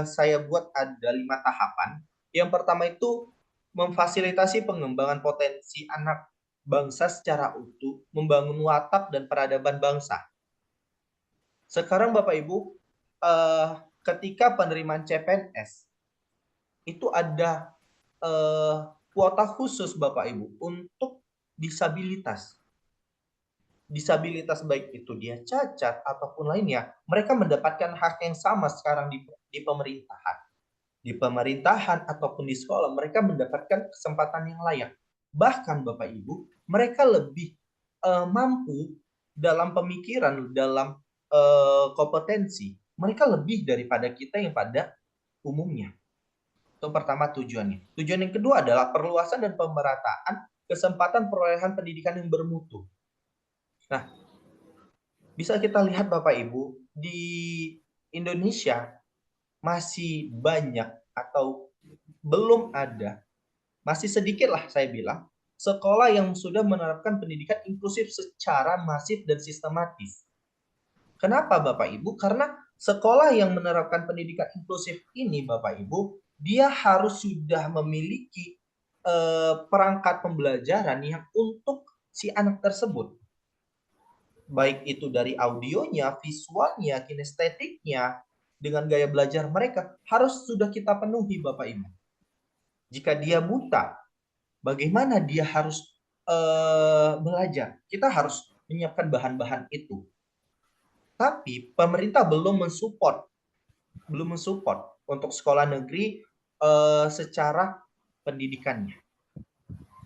saya buat ada 5 tahapan. Yang pertama itu memfasilitasi pengembangan potensi anak bangsa secara utuh, membangun watak dan peradaban bangsa. Sekarang Bapak Ibu, ketika penerimaan CPNS itu ada kuota khusus Bapak Ibu untuk disabilitas. Disabilitas baik itu dia cacat ataupun lainnya, mereka mendapatkan hak yang sama sekarang di pemerintahan. Di pemerintahan ataupun di sekolah, mereka mendapatkan kesempatan yang layak. Bahkan Bapak Ibu, mereka lebih mampu dalam pemikiran, dalam kompetensi. Mereka lebih daripada kita yang pada umumnya. Itu pertama tujuannya. Tujuan yang kedua adalah perluasan dan pemerataan kesempatan perolehan pendidikan yang bermutu. Nah, bisa kita lihat Bapak Ibu, di Indonesia masih banyak atau belum ada, masih sedikit lah saya bilang, sekolah yang sudah menerapkan pendidikan inklusif secara masif dan sistematis. Kenapa Bapak Ibu? Karena sekolah yang menerapkan pendidikan inklusif ini Bapak Ibu, dia harus sudah memiliki perangkat pembelajaran yang untuk si anak tersebut. Baik itu dari audionya, visualnya, kinestetiknya, dengan gaya belajar mereka, harus sudah kita penuhi Bapak Ibu. Jika dia buta, bagaimana dia harus belajar? Kita harus menyiapkan bahan-bahan itu. Tapi pemerintah belum mensupport untuk sekolah negeri secara pendidikannya.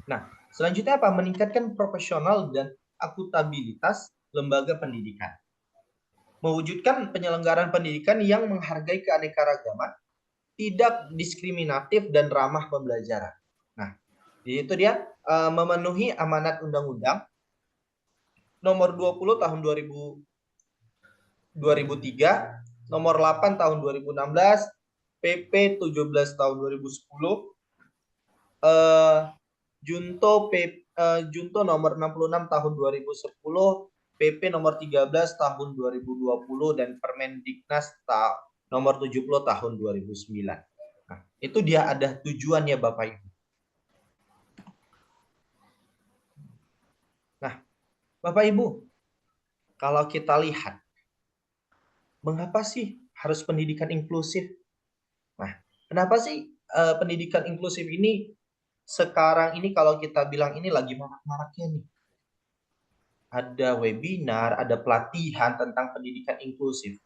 Nah, selanjutnya apa? Meningkatkan profesional dan akuntabilitas lembaga pendidikan. Mewujudkan penyelenggaraan pendidikan yang menghargai keanekaragaman, tidak diskriminatif dan ramah pembelajaran. Nah, itu dia memenuhi amanat undang-undang nomor 20 tahun 2003, nomor 8 tahun 2016, PP 17 tahun 2010, Junto nomor 66 tahun 2010, PP nomor 13 tahun 2020, dan Permendiknas nomor 70 tahun 2009. Nah, itu dia ada tujuannya Bapak Ibu. Nah, Bapak Ibu, kalau kita lihat, mengapa sih harus pendidikan inklusif? Nah, kenapa sih pendidikan inklusif ini sekarang ini kalau kita bilang ini lagi marak-maraknya nih? Ada webinar, ada pelatihan tentang pendidikan inklusif.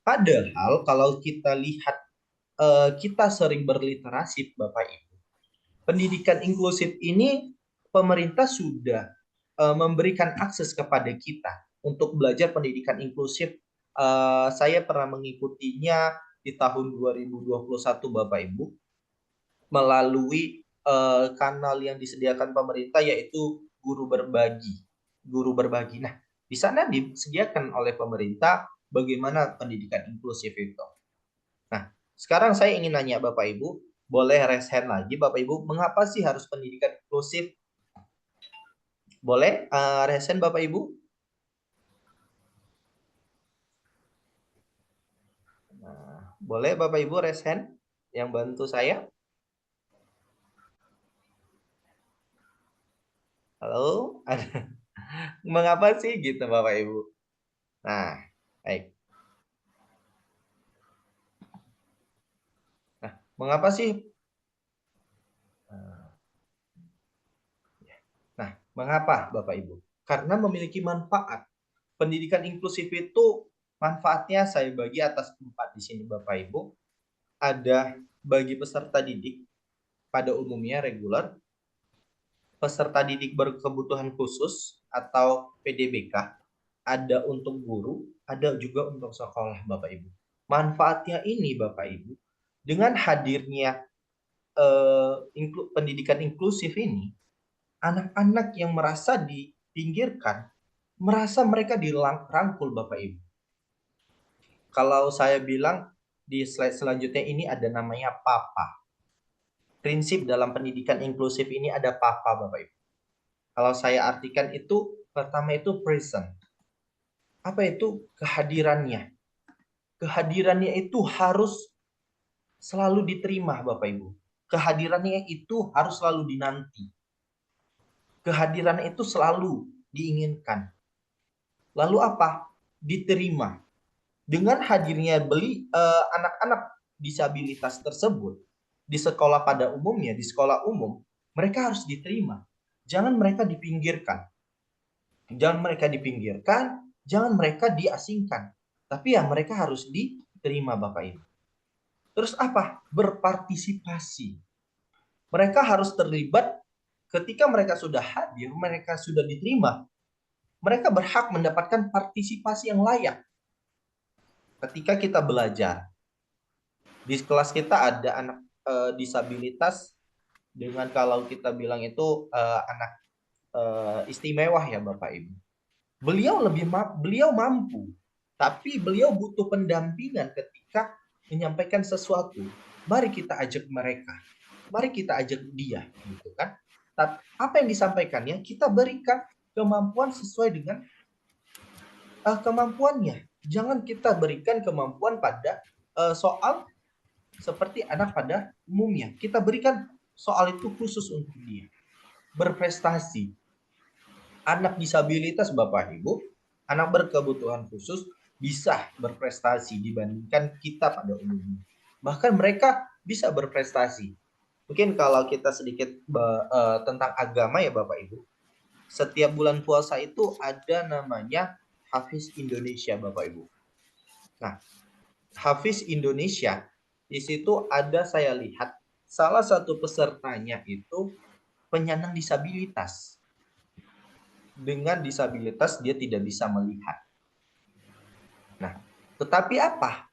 Padahal kalau kita lihat, kita sering berliterasi Bapak Ibu. Pendidikan inklusif ini pemerintah sudah memberikan akses kepada kita untuk belajar pendidikan inklusif. Saya pernah mengikutinya di tahun 2021 Bapak Ibu melalui kanal yang disediakan pemerintah, yaitu Guru Berbagi. Nah, di sana disediakan oleh pemerintah bagaimana pendidikan inklusif itu. Nah, sekarang saya ingin nanya Bapak Ibu, boleh raise hand lagi Bapak Ibu, mengapa sih harus pendidikan inklusif? Boleh raise hand Bapak Ibu? Nah, boleh Bapak Ibu raise hand yang bantu saya? Halo? Mengapa sih gitu Bapak Ibu? Nah, baik. Nah, mengapa sih? Nah, mengapa Bapak Ibu? Karena memiliki manfaat. Pendidikan inklusif itu manfaatnya saya bagi atas 4 di sini Bapak Ibu. Ada bagi peserta didik pada umumnya reguler, peserta didik berkebutuhan khusus atau PDBK, ada untuk guru, ada juga untuk sekolah Bapak Ibu. Manfaatnya ini Bapak Ibu, dengan hadirnya pendidikan inklusif ini, anak-anak yang merasa dipinggirkan, merasa mereka dirangkul Bapak Ibu. Kalau saya bilang di slide selanjutnya ini ada namanya PAPA. Prinsip dalam pendidikan inklusif ini ada PAPA Bapak Ibu. Kalau saya artikan itu, pertama itu present. Apa itu kehadirannya? Kehadirannya itu harus selalu diterima Bapak Ibu. Kehadirannya itu harus selalu dinanti. Kehadiran itu selalu diinginkan. Lalu apa? Diterima. Dengan hadirnya anak-anak disabilitas tersebut di sekolah pada umumnya, di sekolah umum, mereka harus diterima. Jangan mereka dipinggirkan. Jangan mereka dipinggirkan, jangan mereka diasingkan. Tapi ya mereka harus diterima Bapak Ibu. Terus apa? Berpartisipasi. Mereka harus terlibat ketika mereka sudah hadir, mereka sudah diterima. Mereka berhak mendapatkan partisipasi yang layak. Ketika kita belajar, di kelas kita ada anak disabilitas dengan kalau kita bilang itu anak istimewa ya Bapak Ibu. Beliau mampu, tapi beliau butuh pendampingan ketika menyampaikan sesuatu. Mari kita ajak mereka. Mari kita ajak dia, gitu kan? Tapi apa yang disampaikannya kita berikan kemampuan sesuai dengan kemampuannya. Jangan kita berikan kemampuan pada soal seperti anak pada umumnya. Kita berikan soal itu khusus untuk dia. Berprestasi. Anak disabilitas Bapak Ibu, anak berkebutuhan khusus bisa berprestasi dibandingkan kita pada umumnya. Bahkan mereka bisa berprestasi. Mungkin kalau kita sedikit tentang agama ya Bapak Ibu. Setiap bulan puasa itu ada namanya Hafiz Indonesia Bapak Ibu. Nah, Hafiz Indonesia di situ ada saya lihat salah satu pesertanya itu penyandang disabilitas. Dengan disabilitas dia tidak bisa melihat. Nah, tetapi apa?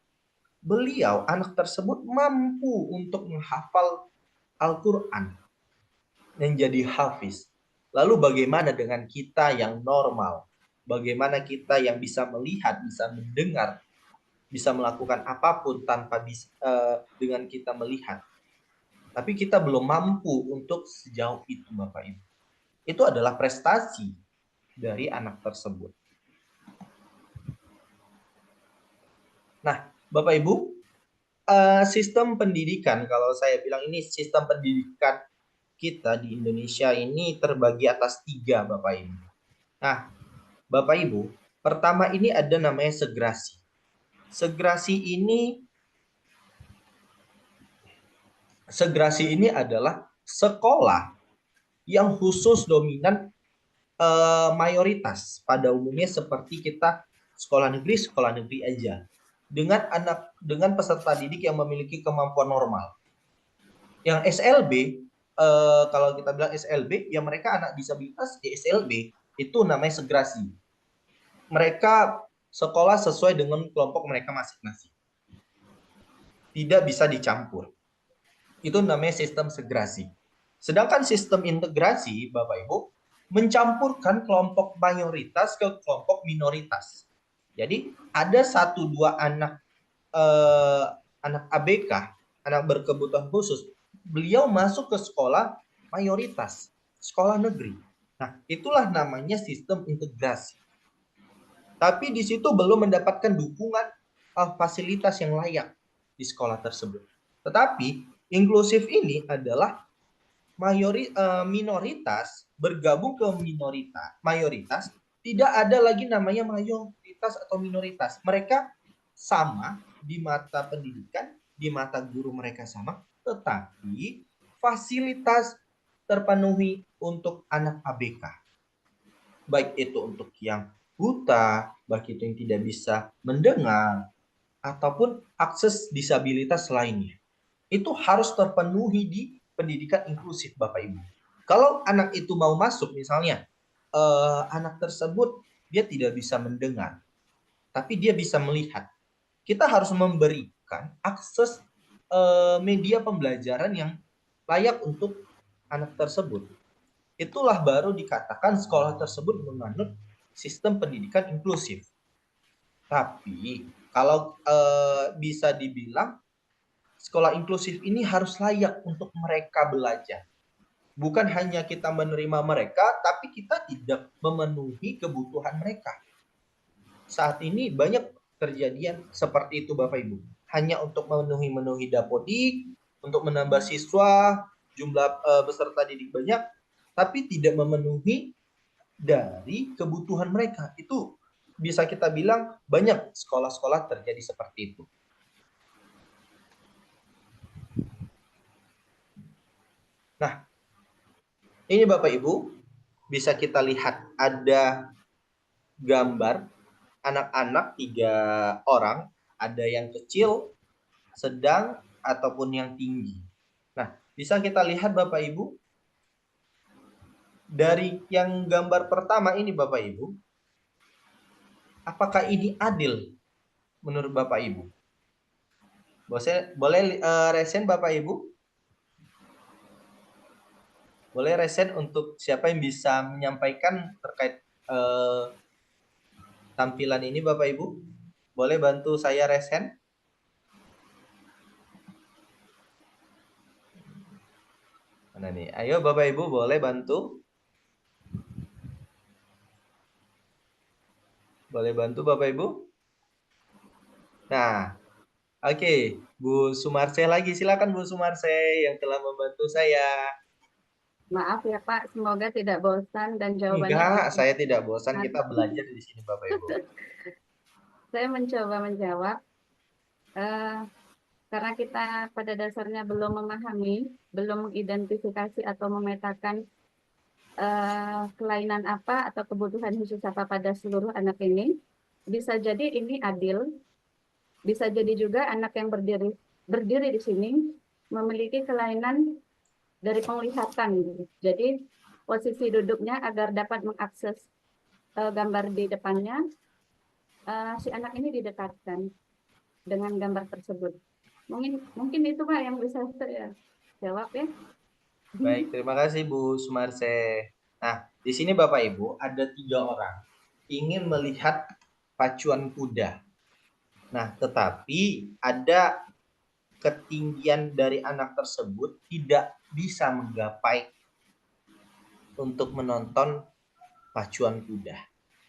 Beliau, anak tersebut mampu untuk menghafal Al-Quran menjadi hafiz. Lalu bagaimana dengan kita yang normal? Bagaimana kita yang bisa melihat, bisa mendengar, bisa melakukan apapun tanpa dengan kita melihat? Tapi kita belum mampu untuk sejauh itu Bapak Ibu. Itu adalah prestasi dari anak tersebut. Nah, Bapak Ibu, sistem pendidikan, kalau saya bilang ini sistem pendidikan kita di Indonesia ini terbagi atas 3 Bapak Ibu. Nah, Bapak Ibu, pertama ini ada namanya segrasi. Segrasi ini adalah sekolah yang khusus dominan mayoritas pada umumnya seperti kita sekolah negeri aja dengan peserta didik yang memiliki kemampuan normal. Yang SLB kalau kita bilang SLB ya mereka anak disabilitas di SLB itu namanya segrasi. Mereka sekolah sesuai dengan kelompok mereka masing-masing. Tidak bisa dicampur. Itu namanya sistem segrasi. Sedangkan sistem integrasi Bapak Ibu mencampurkan kelompok mayoritas ke kelompok minoritas. Jadi ada 1-2 anak ABK, anak berkebutuhan khusus, beliau masuk ke sekolah mayoritas, sekolah negeri. Nah, itulah namanya sistem integrasi. Tapi di situ belum mendapatkan dukungan fasilitas yang layak di sekolah tersebut. Tetapi inklusif ini adalah minoritas bergabung ke mayoritas tidak ada lagi namanya mayoritas atau minoritas. Mereka sama di mata pendidikan, di mata guru mereka sama, tetapi fasilitas terpenuhi untuk anak ABK. Baik itu untuk yang buta, baik itu yang tidak bisa mendengar, ataupun akses disabilitas lainnya. Itu harus terpenuhi di pendidikan inklusif, Bapak Ibu. Kalau anak itu mau masuk, misalnya anak tersebut dia tidak bisa mendengar, tapi dia bisa melihat. Kita harus memberikan akses media pembelajaran yang layak untuk anak tersebut. Itulah baru dikatakan sekolah tersebut menganut sistem pendidikan inklusif. Tapi kalau bisa dibilang sekolah inklusif ini harus layak untuk mereka belajar. Bukan hanya kita menerima mereka, tapi kita tidak memenuhi kebutuhan mereka. Saat ini banyak kejadian seperti itu, Bapak Ibu. Hanya untuk memenuhi dapodik, untuk menambah siswa, jumlah peserta didik banyak, tapi tidak memenuhi dari kebutuhan mereka. Itu bisa kita bilang banyak sekolah-sekolah terjadi seperti itu. Nah, ini Bapak Ibu, bisa kita lihat ada gambar anak-anak 3 orang, ada yang kecil, sedang, ataupun yang tinggi. Nah, bisa kita lihat Bapak Ibu, dari yang gambar pertama ini Bapak Ibu, apakah ini adil menurut Bapak Ibu? Boleh resen Bapak Ibu? Boleh resen untuk siapa yang bisa menyampaikan terkait tampilan ini Bapak Ibu? Boleh bantu saya resen? Mana nih? Ayo Bapak Ibu boleh bantu? Boleh bantu Bapak Ibu? Nah, oke. Bu Sumarse lagi. Silakan Bu Sumarse yang telah membantu saya. Maaf ya Pak, semoga tidak bosan dan jawabannya. Enggak, saya tidak bosan. Kita belajar di sini Bapak Ibu. Saya mencoba menjawab karena kita pada dasarnya belum memahami, belum mengidentifikasi atau memetakan kelainan apa atau kebutuhan khusus apa pada seluruh anak ini. Bisa jadi ini adil, bisa jadi juga anak yang berdiri di sini memiliki kelainan dari penglihatan. Jadi posisi duduknya agar dapat mengakses gambar di depannya, si anak ini didekatkan dengan gambar tersebut. Mungkin itu Pak yang bisa saya jawab ya. Baik, terima kasih Bu Sumarse. Nah, di sini Bapak Ibu ada 3 orang ingin melihat pacuan kuda. Nah, tetapi ada ketinggian dari anak tersebut tidak bisa menggapai untuk menonton pacuan kuda.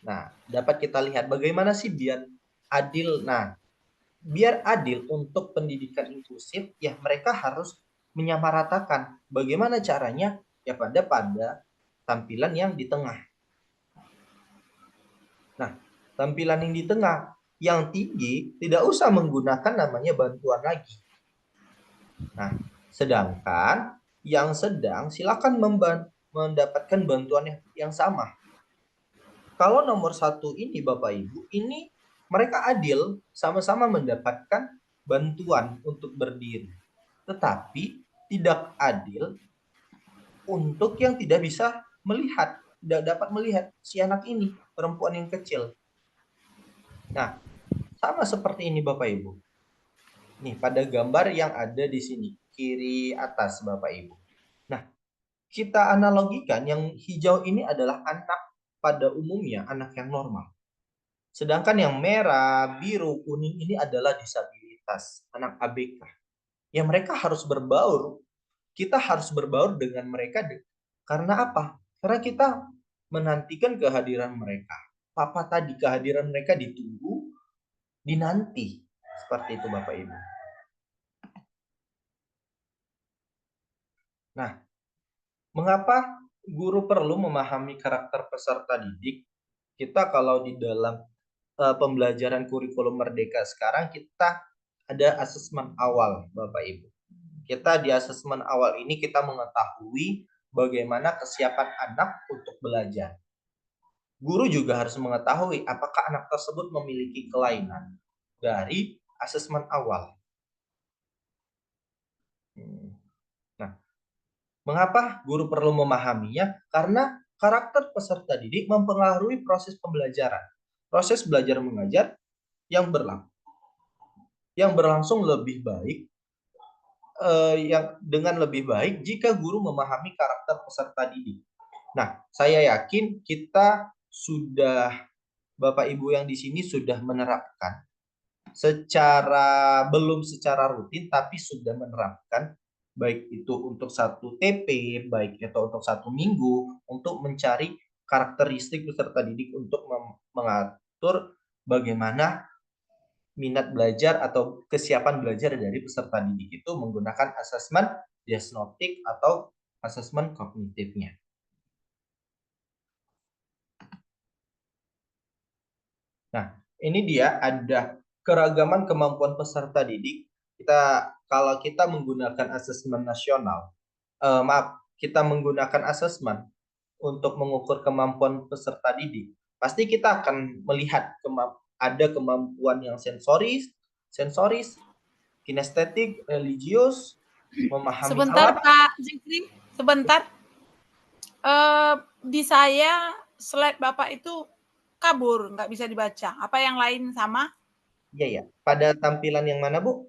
Nah, dapat kita lihat bagaimana sih biar adil. Nah, biar adil untuk pendidikan inklusif, ya mereka harus menyamaratakan. Bagaimana caranya? Ya pada tampilan yang di tengah. Nah, tampilan yang di tengah, yang tinggi tidak usah menggunakan namanya bantuan lagi. Nah, sedangkan yang sedang silakan mendapatkan bantuan yang sama. Kalau nomor 1 ini Bapak Ibu, ini mereka adil, sama-sama mendapatkan bantuan untuk berdiri. Tetapi tidak adil untuk yang tidak bisa melihat, tidak dapat melihat si anak ini, perempuan yang kecil. Nah, sama seperti ini Bapak Ibu. Nih, pada gambar yang ada di sini, kiri atas Bapak Ibu. Nah, kita analogikan yang hijau ini adalah anak pada umumnya, anak yang normal. Sedangkan yang merah, biru, kuning ini adalah disabilitas, anak ABK. Yang mereka harus berbaur. Kita harus berbaur dengan mereka. Karena apa? Karena kita menantikan kehadiran mereka. Apa tadi kehadiran mereka ditunggu, dinanti. Seperti itu Bapak Ibu. Nah, mengapa guru perlu memahami karakter peserta didik? kita kalau di dalam pembelajaran kurikulum Merdeka sekarang kita ada asesmen awal, Bapak Ibu. Kita di asesmen awal ini kita mengetahui bagaimana kesiapan anak untuk belajar. Guru juga harus mengetahui apakah anak tersebut memiliki kelainan dari asesmen awal. Nah, mengapa guru perlu memahaminya? Karena karakter peserta didik mempengaruhi proses pembelajaran. Proses belajar mengajar yang berlangsung lebih baik dengan lebih baik jika guru memahami karakter peserta didik. Nah, saya yakin kita sudah, Bapak Ibu yang di sini sudah menerapkan belum secara rutin, tapi sudah menerapkan, baik itu untuk 1 TP, baik itu untuk 1 minggu, untuk mencari karakteristik peserta didik untuk mengatur bagaimana minat belajar atau kesiapan belajar dari peserta didik itu menggunakan asesmen diagnostik atau asesmen kognitifnya. Nah, ini dia ada keragaman kemampuan peserta didik. Kalau kita menggunakan asesmen nasional, kita menggunakan asesmen untuk mengukur kemampuan peserta didik, pasti kita akan melihat ada kemampuan yang sensoris, kinestetik, religius, memahami Sebentar alat. Pak Zikri, sebentar. Di saya slide Bapak itu kabur, nggak bisa dibaca. Apa yang lain sama? Iya ya. Pada tampilan yang mana, Bu?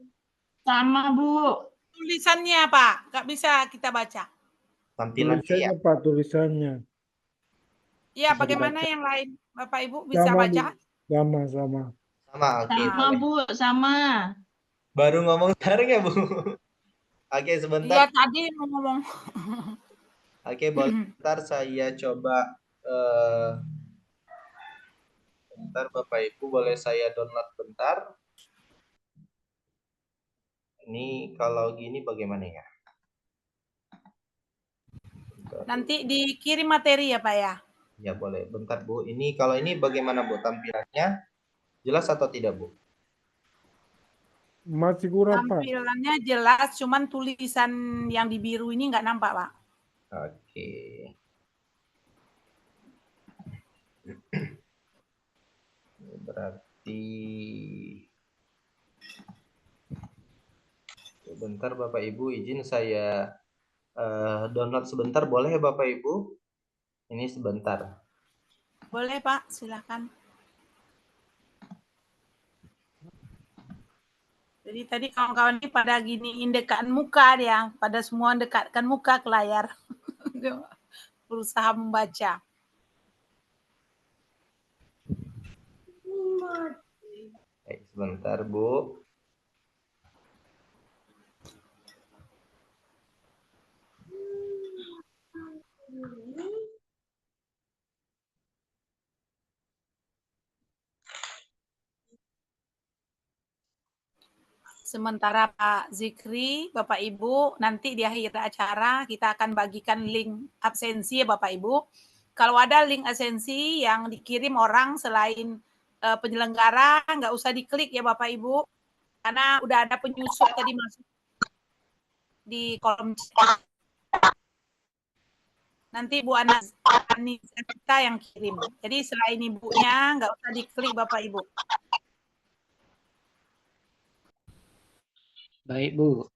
Sama, Bu. Tulisannya Pak, nggak bisa kita baca. Tampilannya ya. Tulisannya Pak, tulisannya. Ya, bagaimana yang lain? Bapak Ibu bisa Sama, baca? Sama. Sama, oke. Sama, Bu, sama. Baru ngomong sekarang ya, Bu? Oke, Iya, sebentar. tadi mau ngomong. Oke, bentar saya coba. Bentar, Bapak Ibu, boleh saya download bentar. Ini kalau gini bagaimana ya? Nanti dikirim materi ya Pak ya? Ya boleh. Bentar Bu. Ini kalau ini bagaimana Bu tampilannya? Jelas atau tidak Bu? Masih kurang Pak. Tampilannya jelas, cuman tulisan yang di biru ini nggak nampak Pak. Oke. Berarti sebentar Bapak Ibu, izin saya download sebentar, boleh ya Bapak Ibu? Ini sebentar. Boleh Pak, silakan. Jadi tadi kawan-kawan ini pada giniin dekat muka dia, pada semua dekatkan muka ke layar. Berusaha membaca. Baik, sebentar Bu. Sementara Pak Zikri, Bapak Ibu, nanti di akhir acara kita akan bagikan link absensi ya Bapak Ibu. Kalau ada link absensi yang dikirim orang selain penyelenggara, nggak usah diklik ya Bapak Ibu, karena udah ada penyusup tadi masuk di kolom chat. Nanti Bu Anissa yang kirim. Jadi selain ibunya, nggak usah diklik Bapak Ibu. Baik, Bu.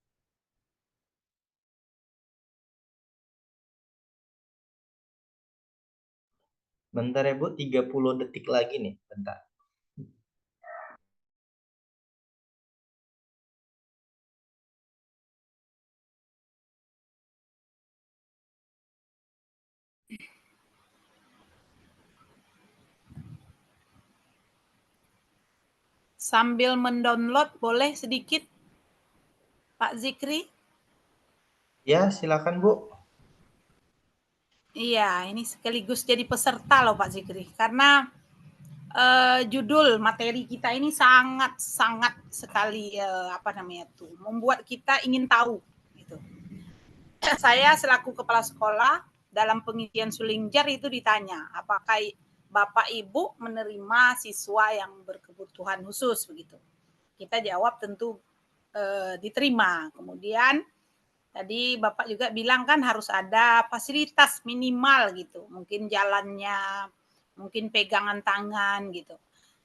Bentar ya Bu, 30 detik lagi nih, bentar. Sambil mendownload boleh sedikit Pak Zikri? Ya, silakan Bu. Iya, ini sekaligus jadi peserta loh Pak Zikri. Karena judul materi kita ini sangat sekali membuat kita ingin tahu. Gitu. Saya selaku kepala sekolah dalam pengisian Sulingjar itu ditanya, apakah Bapak Ibu menerima siswa yang berkebutuhan khusus begitu? Kita jawab tentu diterima. Kemudian tadi Bapak juga bilang kan harus ada fasilitas minimal gitu, mungkin jalannya, mungkin pegangan tangan gitu.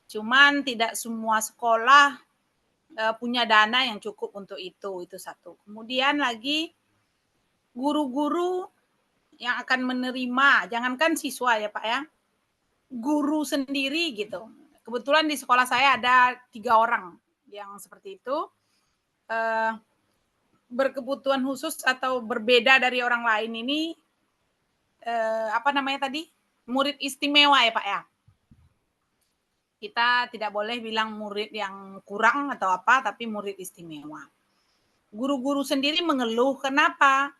Cuman tidak semua sekolah punya dana yang cukup untuk itu satu. Kemudian lagi guru-guru yang akan menerima, jangankan siswa ya Pak ya, guru sendiri gitu. Kebetulan di sekolah saya ada 3 orang yang seperti itu, berkebutuhan khusus atau berbeda dari orang lain ini, apa namanya tadi, murid istimewa ya Pak ya. Kita tidak boleh bilang murid yang kurang atau apa, tapi murid istimewa. Guru-guru sendiri mengeluh, kenapa?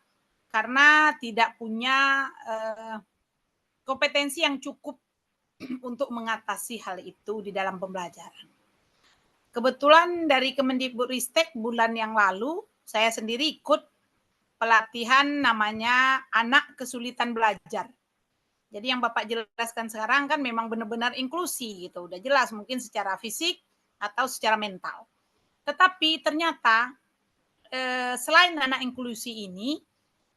Karena tidak punya kompetensi yang cukup untuk mengatasi hal itu di dalam pembelajaran. Kebetulan dari Kemendikbudristek bulan yang lalu, saya sendiri ikut pelatihan namanya anak kesulitan belajar. Jadi yang Bapak jelaskan sekarang kan memang benar-benar inklusi gitu, udah jelas mungkin secara fisik atau secara mental. Tetapi ternyata selain anak inklusi ini,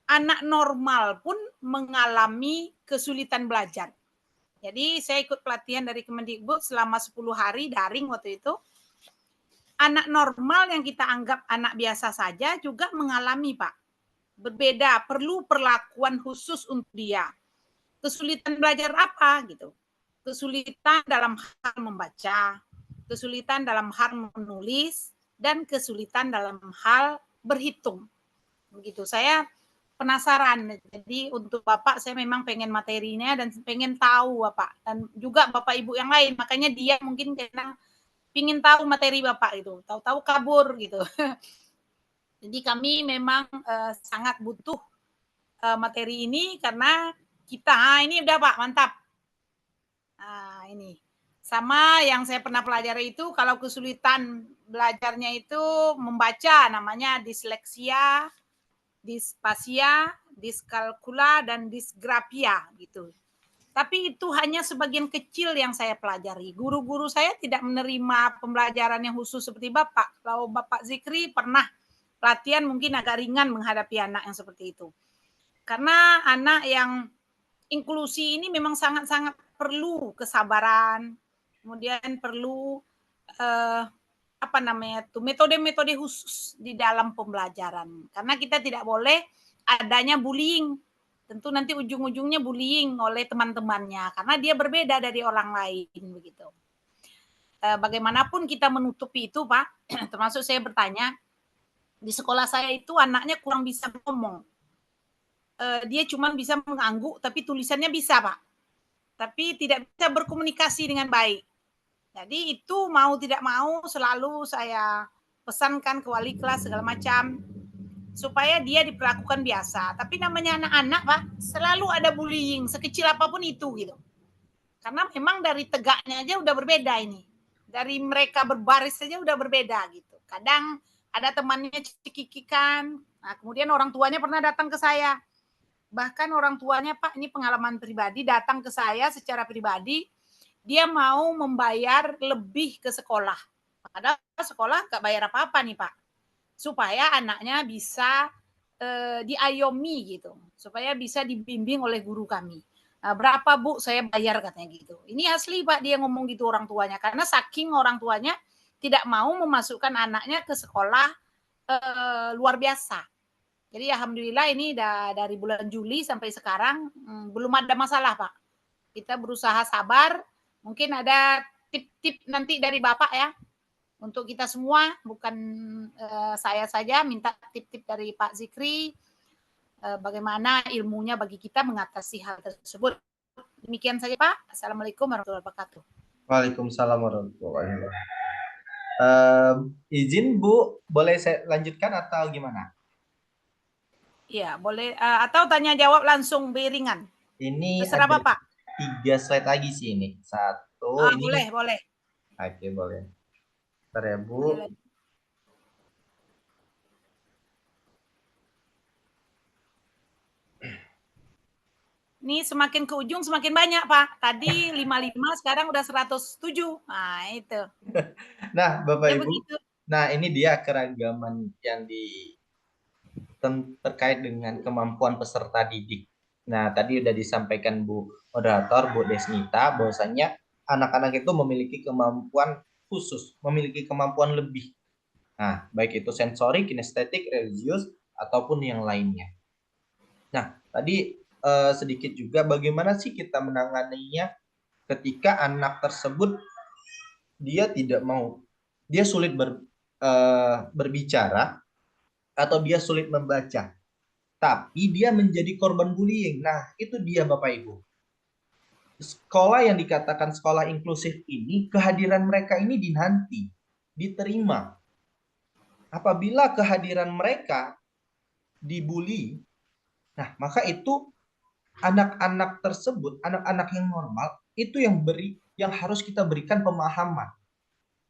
anak normal pun mengalami kesulitan belajar. Jadi saya ikut pelatihan dari Kemendikbud selama 10 hari daring waktu itu. Anak normal yang kita anggap anak biasa saja juga mengalami, Pak. Berbeda, perlu perlakuan khusus untuk dia. Kesulitan belajar apa gitu? Kesulitan dalam hal membaca, kesulitan dalam hal menulis, dan kesulitan dalam hal berhitung. Begitu. Saya penasaran. Jadi untuk Bapak saya memang pengen materinya dan pengen tahu Bapak dan juga Bapak Ibu yang lain. Makanya dia mungkin karena ingin tahu materi Bapak itu. Tahu-tahu kabur gitu. Jadi kami memang sangat butuh materi ini karena kita ini udah Pak, mantap. Nah, ini. Sama yang saya pernah pelajari itu kalau kesulitan belajarnya itu membaca namanya disleksia, dispasia, diskalkula, dan disgrafia gitu. Tapi itu hanya sebagian kecil yang saya pelajari. Guru-guru saya tidak menerima pembelajaran yang khusus seperti Bapak. Kalau Bapak Zikri pernah pelatihan mungkin agak ringan menghadapi anak yang seperti itu. Karena anak yang inklusi ini memang sangat-sangat perlu kesabaran, kemudian perlu apa namanya tuh metode-metode khusus di dalam pembelajaran. Karena kita tidak boleh adanya bullying. Tentu nanti ujung-ujungnya bullying oleh teman-temannya karena dia berbeda dari orang lain begitu. Bagaimanapun kita menutupi itu, Pak, termasuk saya bertanya, di sekolah saya itu anaknya kurang bisa ngomong. Dia cuma bisa mengangguk tapi tulisannya bisa, Pak. Tapi tidak bisa berkomunikasi dengan baik. Jadi itu mau tidak mau selalu saya pesankan ke wali kelas segala macam supaya dia diperlakukan biasa. Tapi namanya anak-anak, Pak, selalu ada bullying sekecil apapun itu gitu. Karena memang dari tegaknya aja udah berbeda ini. Dari mereka berbaris saja udah berbeda gitu. Kadang ada temannya cekikikan. Nah, kemudian orang tuanya pernah datang ke saya. Bahkan orang tuanya, Pak, ini pengalaman pribadi, datang ke saya secara pribadi, dia mau membayar lebih ke sekolah. Padahal sekolah nggak bayar apa-apa nih, Pak. Supaya anaknya bisa diayomi gitu. Supaya bisa dibimbing oleh guru kami. Berapa Bu saya bayar katanya gitu. Ini asli Pak dia ngomong gitu orang tuanya. Karena saking orang tuanya tidak mau memasukkan anaknya ke sekolah luar biasa. Jadi alhamdulillah ini dari bulan Juli sampai sekarang belum ada masalah Pak. Kita berusaha sabar. Mungkin ada tip-tip nanti dari Bapak ya. Untuk kita semua, bukan saya saja, minta tip-tip dari Pak Zikri. Bagaimana ilmunya bagi kita mengatasi hal tersebut. Demikian saja Pak. Assalamualaikum warahmatullahi wabarakatuh. Waalaikumsalam warahmatullahi wabarakatuh. Izin Bu, boleh saya lanjutkan atau gimana? Iya, boleh. Atau tanya jawab langsung beriringan. Ini terserah ada Bapak. 3 slide lagi sih ini. 1 ini. Boleh. Oke, boleh. Bentar ya Bu. Nih semakin ke ujung semakin banyak, Pak. Tadi 55, sekarang udah 107. Nah, itu. Nah, Bapak Ya Ibu, begitu. nah ini dia keragaman yang terkait dengan kemampuan peserta didik. Nah, tadi udah disampaikan Bu Moderator, Bu Desnita, bahwasanya anak-anak itu memiliki kemampuan khusus, memiliki kemampuan lebih. Nah, baik itu sensori, kinestetik, religius, ataupun yang lainnya. Nah, tadi sedikit juga bagaimana sih kita menanganinya ketika anak tersebut dia tidak mau, dia sulit berbicara atau dia sulit membaca, tapi dia menjadi korban bullying. Nah, itu dia Bapak Ibu. Sekolah yang dikatakan sekolah inklusif ini, kehadiran mereka ini dinanti, diterima. Apabila kehadiran mereka dibully, nah maka itu anak-anak tersebut, anak-anak yang normal, itu yang harus kita berikan pemahaman.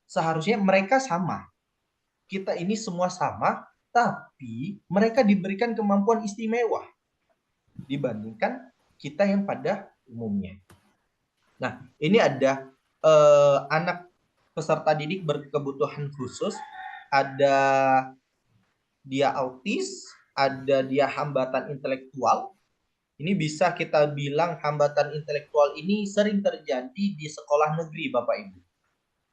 Seharusnya mereka sama. Kita ini semua sama, tapi mereka diberikan kemampuan istimewa dibandingkan kita yang pada umumnya. Nah, ini ada anak peserta didik berkebutuhan khusus, ada dia autis, ada dia hambatan intelektual. Ini bisa kita bilang hambatan intelektual ini sering terjadi di sekolah negeri, Bapak Ibu.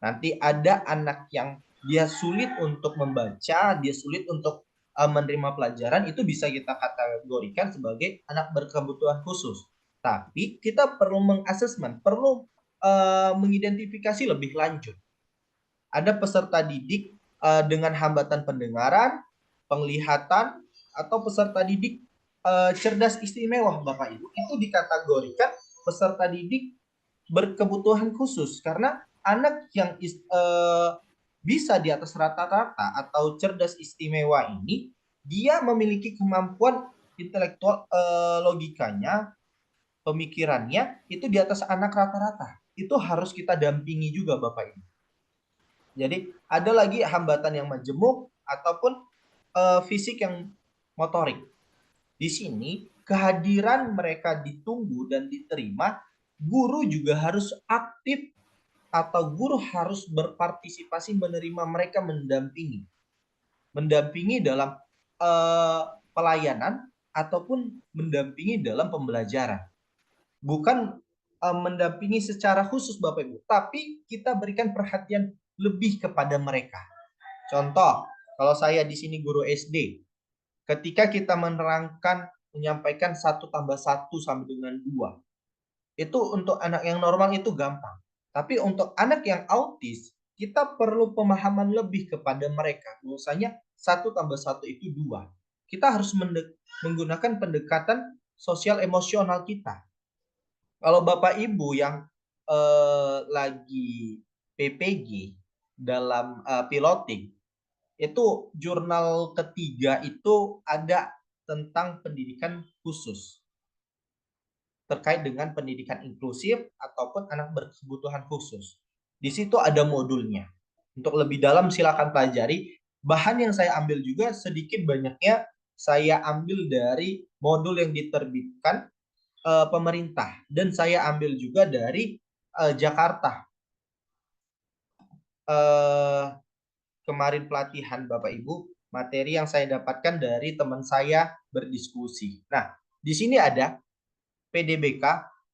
Nanti ada anak yang dia sulit untuk membaca, dia sulit untuk menerima pelajaran, itu bisa kita kategorikan sebagai anak berkebutuhan khusus. Tapi kita perlu mengasesmen, perlu mengidentifikasi lebih lanjut. Ada peserta didik dengan hambatan pendengaran, penglihatan, atau peserta didik cerdas istimewa, Bapak Ibu. Itu dikategorikan peserta didik berkebutuhan khusus karena anak yang bisa di atas rata-rata atau cerdas istimewa ini, dia memiliki kemampuan intelektual, logikanya, pemikirannya itu di atas anak rata-rata. Itu harus kita dampingi juga Bapak Ibu. Jadi ada lagi hambatan yang majemuk ataupun fisik yang motorik. Di sini kehadiran mereka ditunggu dan diterima, guru juga harus aktif atau guru harus berpartisipasi menerima mereka, mendampingi dalam pelayanan ataupun mendampingi dalam pembelajaran. Bukan mendampingi secara khusus Bapak Ibu, tapi kita berikan perhatian lebih kepada mereka. Contoh, kalau saya di sini guru SD, ketika kita menerangkan, menyampaikan 1 + 1 sama dengan 2, itu untuk anak yang normal itu gampang. Tapi untuk anak yang autis, kita perlu pemahaman lebih kepada mereka. Bahwasanya 1 + 1 itu 2. Kita harus menggunakan pendekatan sosial emosional kita. Kalau Bapak Ibu yang lagi PPG dalam piloting, itu jurnal ketiga itu ada tentang pendidikan khusus terkait dengan pendidikan inklusif ataupun anak berkebutuhan khusus. Di situ ada modulnya. Untuk lebih dalam silakan pelajari. Bahan yang saya ambil juga sedikit banyaknya saya ambil dari modul yang diterbitkan pemerintah, dan saya ambil juga dari Jakarta. Kemarin pelatihan Bapak Ibu, materi yang saya dapatkan dari teman saya berdiskusi. Nah, di sini ada PDBK,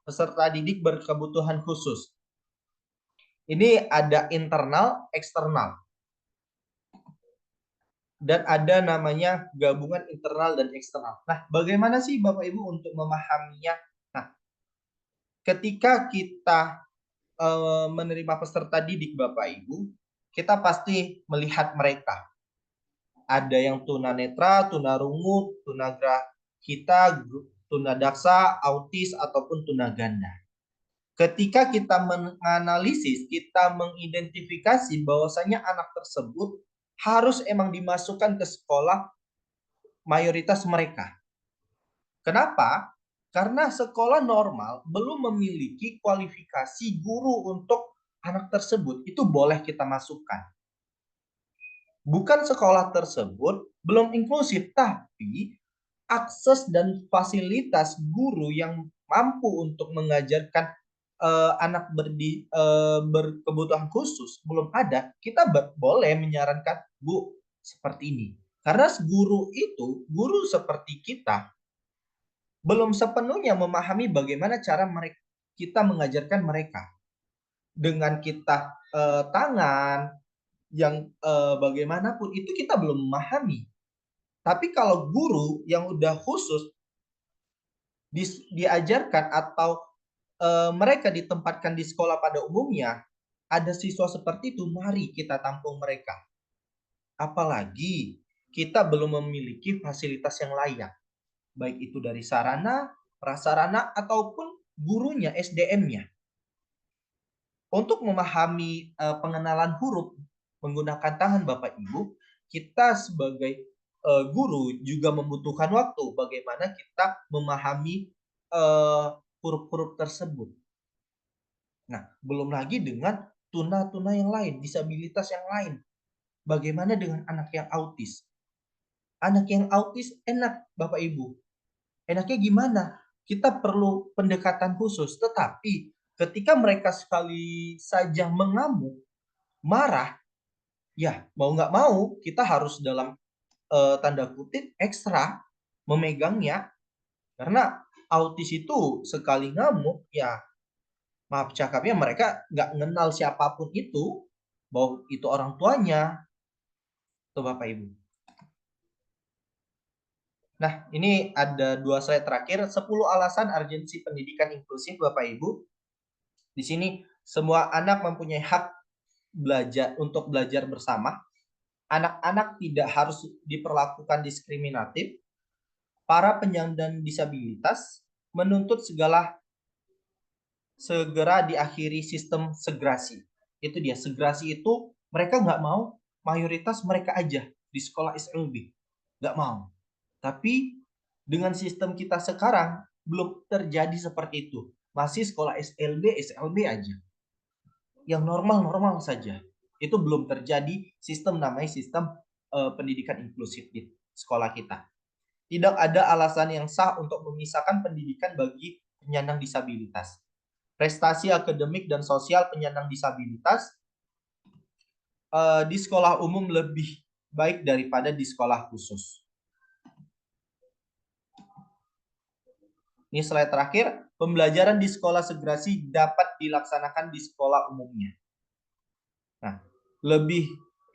peserta didik berkebutuhan khusus. Ini ada internal, eksternal. Dan ada namanya gabungan internal dan eksternal. Nah, bagaimana sih Bapak Ibu untuk memahaminya? Nah, ketika kita menerima peserta didik Bapak Ibu, kita pasti melihat mereka. Ada yang tunanetra, tunarungu, tunagrahita, tunadaksa, autis, ataupun tunaganda. Ketika kita menganalisis, kita mengidentifikasi bahwasanya anak tersebut harus emang dimasukkan ke sekolah mayoritas mereka. Kenapa? Karena sekolah normal belum memiliki kualifikasi guru untuk anak tersebut. Itu boleh kita masukkan. Bukan sekolah tersebut belum inklusif, tapi akses dan fasilitas guru yang mampu untuk mengajarkan anak berkebutuhan khusus belum ada, kita boleh menyarankan, Bu, seperti ini. Karena guru seperti kita belum sepenuhnya memahami bagaimana cara kita mengajarkan mereka. Dengan kita tangan yang bagaimanapun itu kita belum memahami. Tapi kalau guru yang udah khusus diajarkan atau mereka ditempatkan di sekolah pada umumnya, ada siswa seperti itu, mari kita tampung mereka. Apalagi kita belum memiliki fasilitas yang layak, baik itu dari sarana, prasarana, ataupun gurunya, SDM-nya. Untuk memahami pengenalan huruf menggunakan tangan Bapak Ibu, kita sebagai guru juga membutuhkan waktu bagaimana kita memahami huruf-huruf tersebut. Nah, belum lagi dengan tuna-tuna yang lain, disabilitas yang lain. Bagaimana dengan anak yang autis? Anak yang autis enak, Bapak Ibu. Enaknya gimana? Kita perlu pendekatan khusus, tetapi ketika mereka sekali saja mengamuk, marah, ya mau nggak mau kita harus dalam tanda kutip ekstra memegangnya, karena autis itu sekali ngamuk, ya maaf cakapnya mereka nggak mengenal siapapun itu, bahwa itu orang tuanya, tuh Bapak Ibu. Nah, ini ada 2 slide terakhir, 10 alasan urgensi pendidikan inklusif Bapak Ibu. Di sini semua anak mempunyai hak untuk belajar bersama. Anak-anak tidak harus diperlakukan diskriminatif. Para penyandang disabilitas menuntut segera diakhiri sistem segrasi. Itu dia, segrasi itu mereka nggak mau, mayoritas mereka aja di sekolah SLB. Nggak mau. Tapi dengan sistem kita sekarang belum terjadi seperti itu. Masih sekolah SLB aja. Yang normal-normal saja. Itu belum terjadi namanya sistem pendidikan inklusif di sekolah kita. Tidak ada alasan yang sah untuk memisahkan pendidikan bagi penyandang disabilitas. Prestasi akademik dan sosial penyandang disabilitas di sekolah umum lebih baik daripada di sekolah khusus. Ini slide terakhir, pembelajaran di sekolah segrasi dapat dilaksanakan di sekolah umumnya. Nah, lebih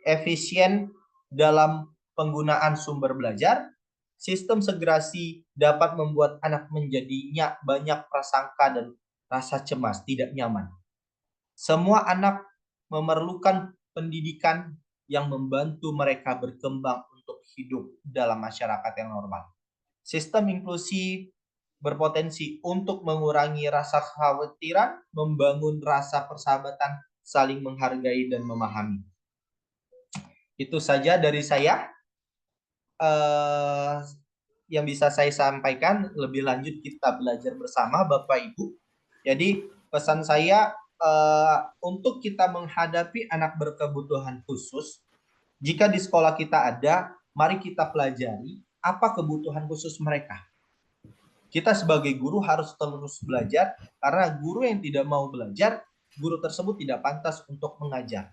efisien dalam penggunaan sumber belajar, sistem segrasi dapat membuat anak menjadinya banyak prasangka dan rasa cemas, tidak nyaman. Semua anak memerlukan pendidikan yang membantu mereka berkembang untuk hidup dalam masyarakat yang normal. Sistem inklusi berpotensi untuk mengurangi rasa kekhawatiran, membangun rasa persahabatan, saling menghargai dan memahami. Itu saja dari saya yang bisa saya sampaikan. Lebih lanjut kita belajar bersama Bapak Ibu. Jadi pesan saya untuk kita menghadapi anak berkebutuhan khusus, jika di sekolah kita ada, mari kita pelajari apa kebutuhan khusus mereka. Kita sebagai guru harus terus belajar, karena guru yang tidak mau belajar, guru tersebut tidak pantas untuk mengajar.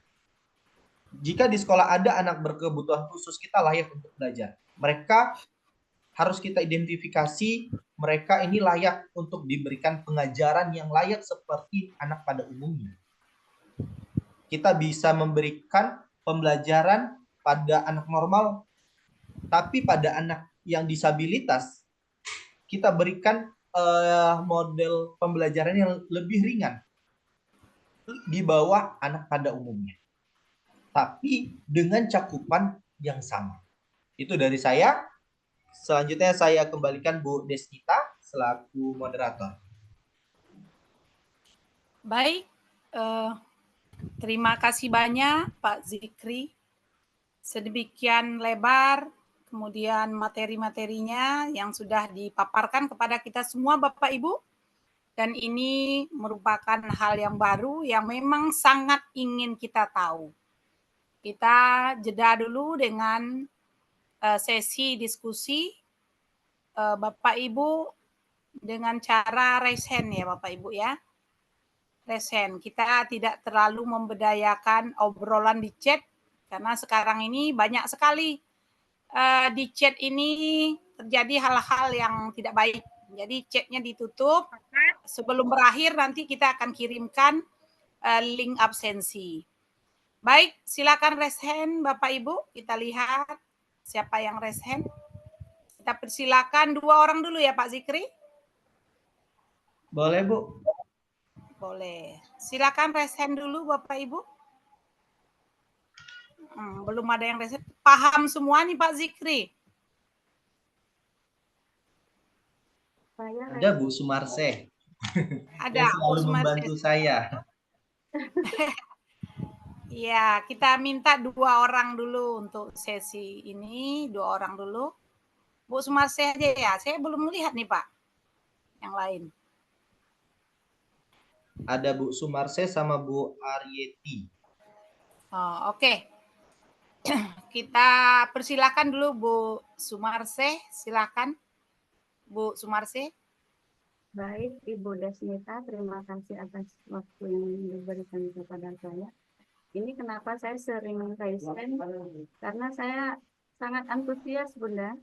Jika di sekolah ada anak berkebutuhan khusus, kita layak untuk belajar. Mereka harus kita identifikasi, mereka ini layak untuk diberikan pengajaran yang layak seperti anak pada umumnya. Kita bisa memberikan pembelajaran pada anak normal, tapi pada anak yang disabilitas, kita berikan model pembelajaran yang lebih ringan di bawah anak pada umumnya, tapi dengan cakupan yang sama. Itu dari saya. Selanjutnya saya kembalikan Bu Desnita selaku moderator. Baik, terima kasih banyak Pak Zikri. Sedemikian lebar kemudian materi-materinya yang sudah dipaparkan kepada kita semua Bapak Ibu. Dan ini merupakan hal yang baru yang memang sangat ingin kita tahu. Kita jeda dulu dengan sesi diskusi. Bapak Ibu dengan cara raise hand ya Bapak Ibu ya. Raise hand. Kita tidak terlalu membedayakan obrolan di chat karena sekarang ini banyak sekali di chat ini terjadi hal-hal yang tidak baik. Jadi chatnya ditutup. Sebelum berakhir nanti kita akan kirimkan link absensi. Baik, silakan raise hand Bapak Ibu. Kita lihat siapa yang raise hand. Kita persilakan 2 orang dulu ya Pak Zikri. Boleh, Bu. Boleh. Silakan raise hand dulu Bapak Ibu. Belum ada yang raise hand. Paham semua nih Pak Zikri? Ada Bu Sumarse. Ada Yang selalu Bu Sumarse. membantu saya. Ya, kita minta 2 orang dulu untuk sesi ini, 2 orang dulu. Bu Sumarse aja ya, saya belum melihat nih Pak. Yang lain. Ada Bu Sumarse sama Bu Aryeti. Oh, oke. Kita persilakan dulu Bu Sumarse, silakan. Bu Sumarse. Baik, Ibu Desnita, terima kasih atas waktu yang diberikan kepada saya. Ini kenapa saya sering raise hand, karena saya sangat antusias, Bunda.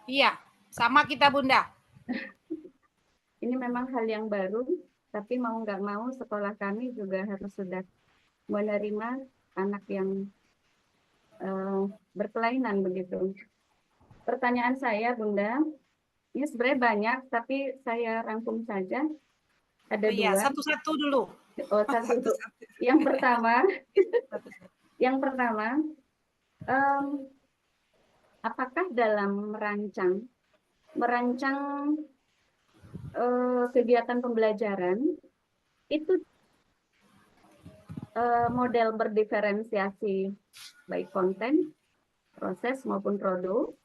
Iya, sama kita Bunda. Ini memang hal yang baru, tapi mau nggak mau sekolah kami juga harus sudah menerima anak yang berkelainan begitu. Pertanyaan saya, Bunda, ini sebenarnya banyak, tapi saya rangkum saja. Ada iya, 2. satu-satu dulu. Oh, satu. Yang pertama, apakah dalam merancang kegiatan pembelajaran itu model berdiferensiasi baik konten, proses maupun produk,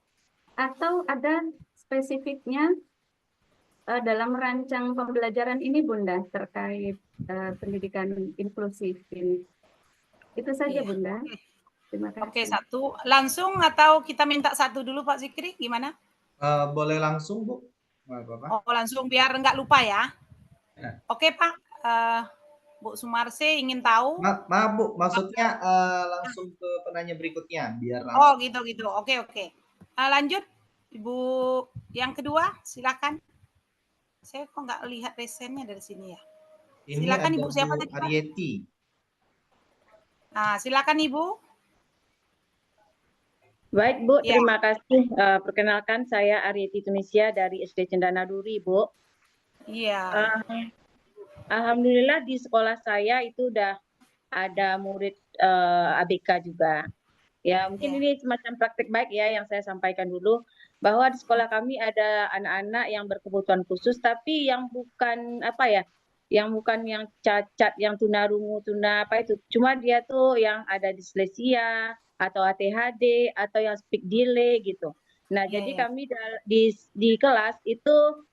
atau ada spesifiknya dalam merancang pembelajaran ini Bunda terkait pendidikan inklusif ini. Itu saja Iya. Bunda. Terima kasih. Oke, satu. Langsung atau kita minta satu dulu Pak Zikri, gimana? Boleh langsung Bu. Oh, langsung biar nggak lupa ya. Oke Pak, Bu Sumarse ingin tahu. Maaf Bu, maksudnya langsung ke penanya berikutnya biar Oh gitu. Oke. Lanjut Ibu yang kedua, silakan. Saya kok nggak lihat resennya dari sini ya. Ini Silakan ada Ibu siapa Bu tadi Pak? Aryeti. Silakan Ibu. Baik Bu, Ya. terima kasih. Perkenalkan saya Aryeti Tunisia dari SD Cendana Duri, Bu. Iya. Alhamdulillah di sekolah saya itu udah ada murid ABK juga. Ya mungkin ini semacam praktik baik ya yang saya sampaikan dulu, bahwa di sekolah kami ada anak-anak yang berkebutuhan khusus tapi yang bukan yang cacat, yang tunarungu, cuma dia tuh yang ada disleksia atau ADHD atau yang speak delay gitu. Nah, jadi kami di kelas itu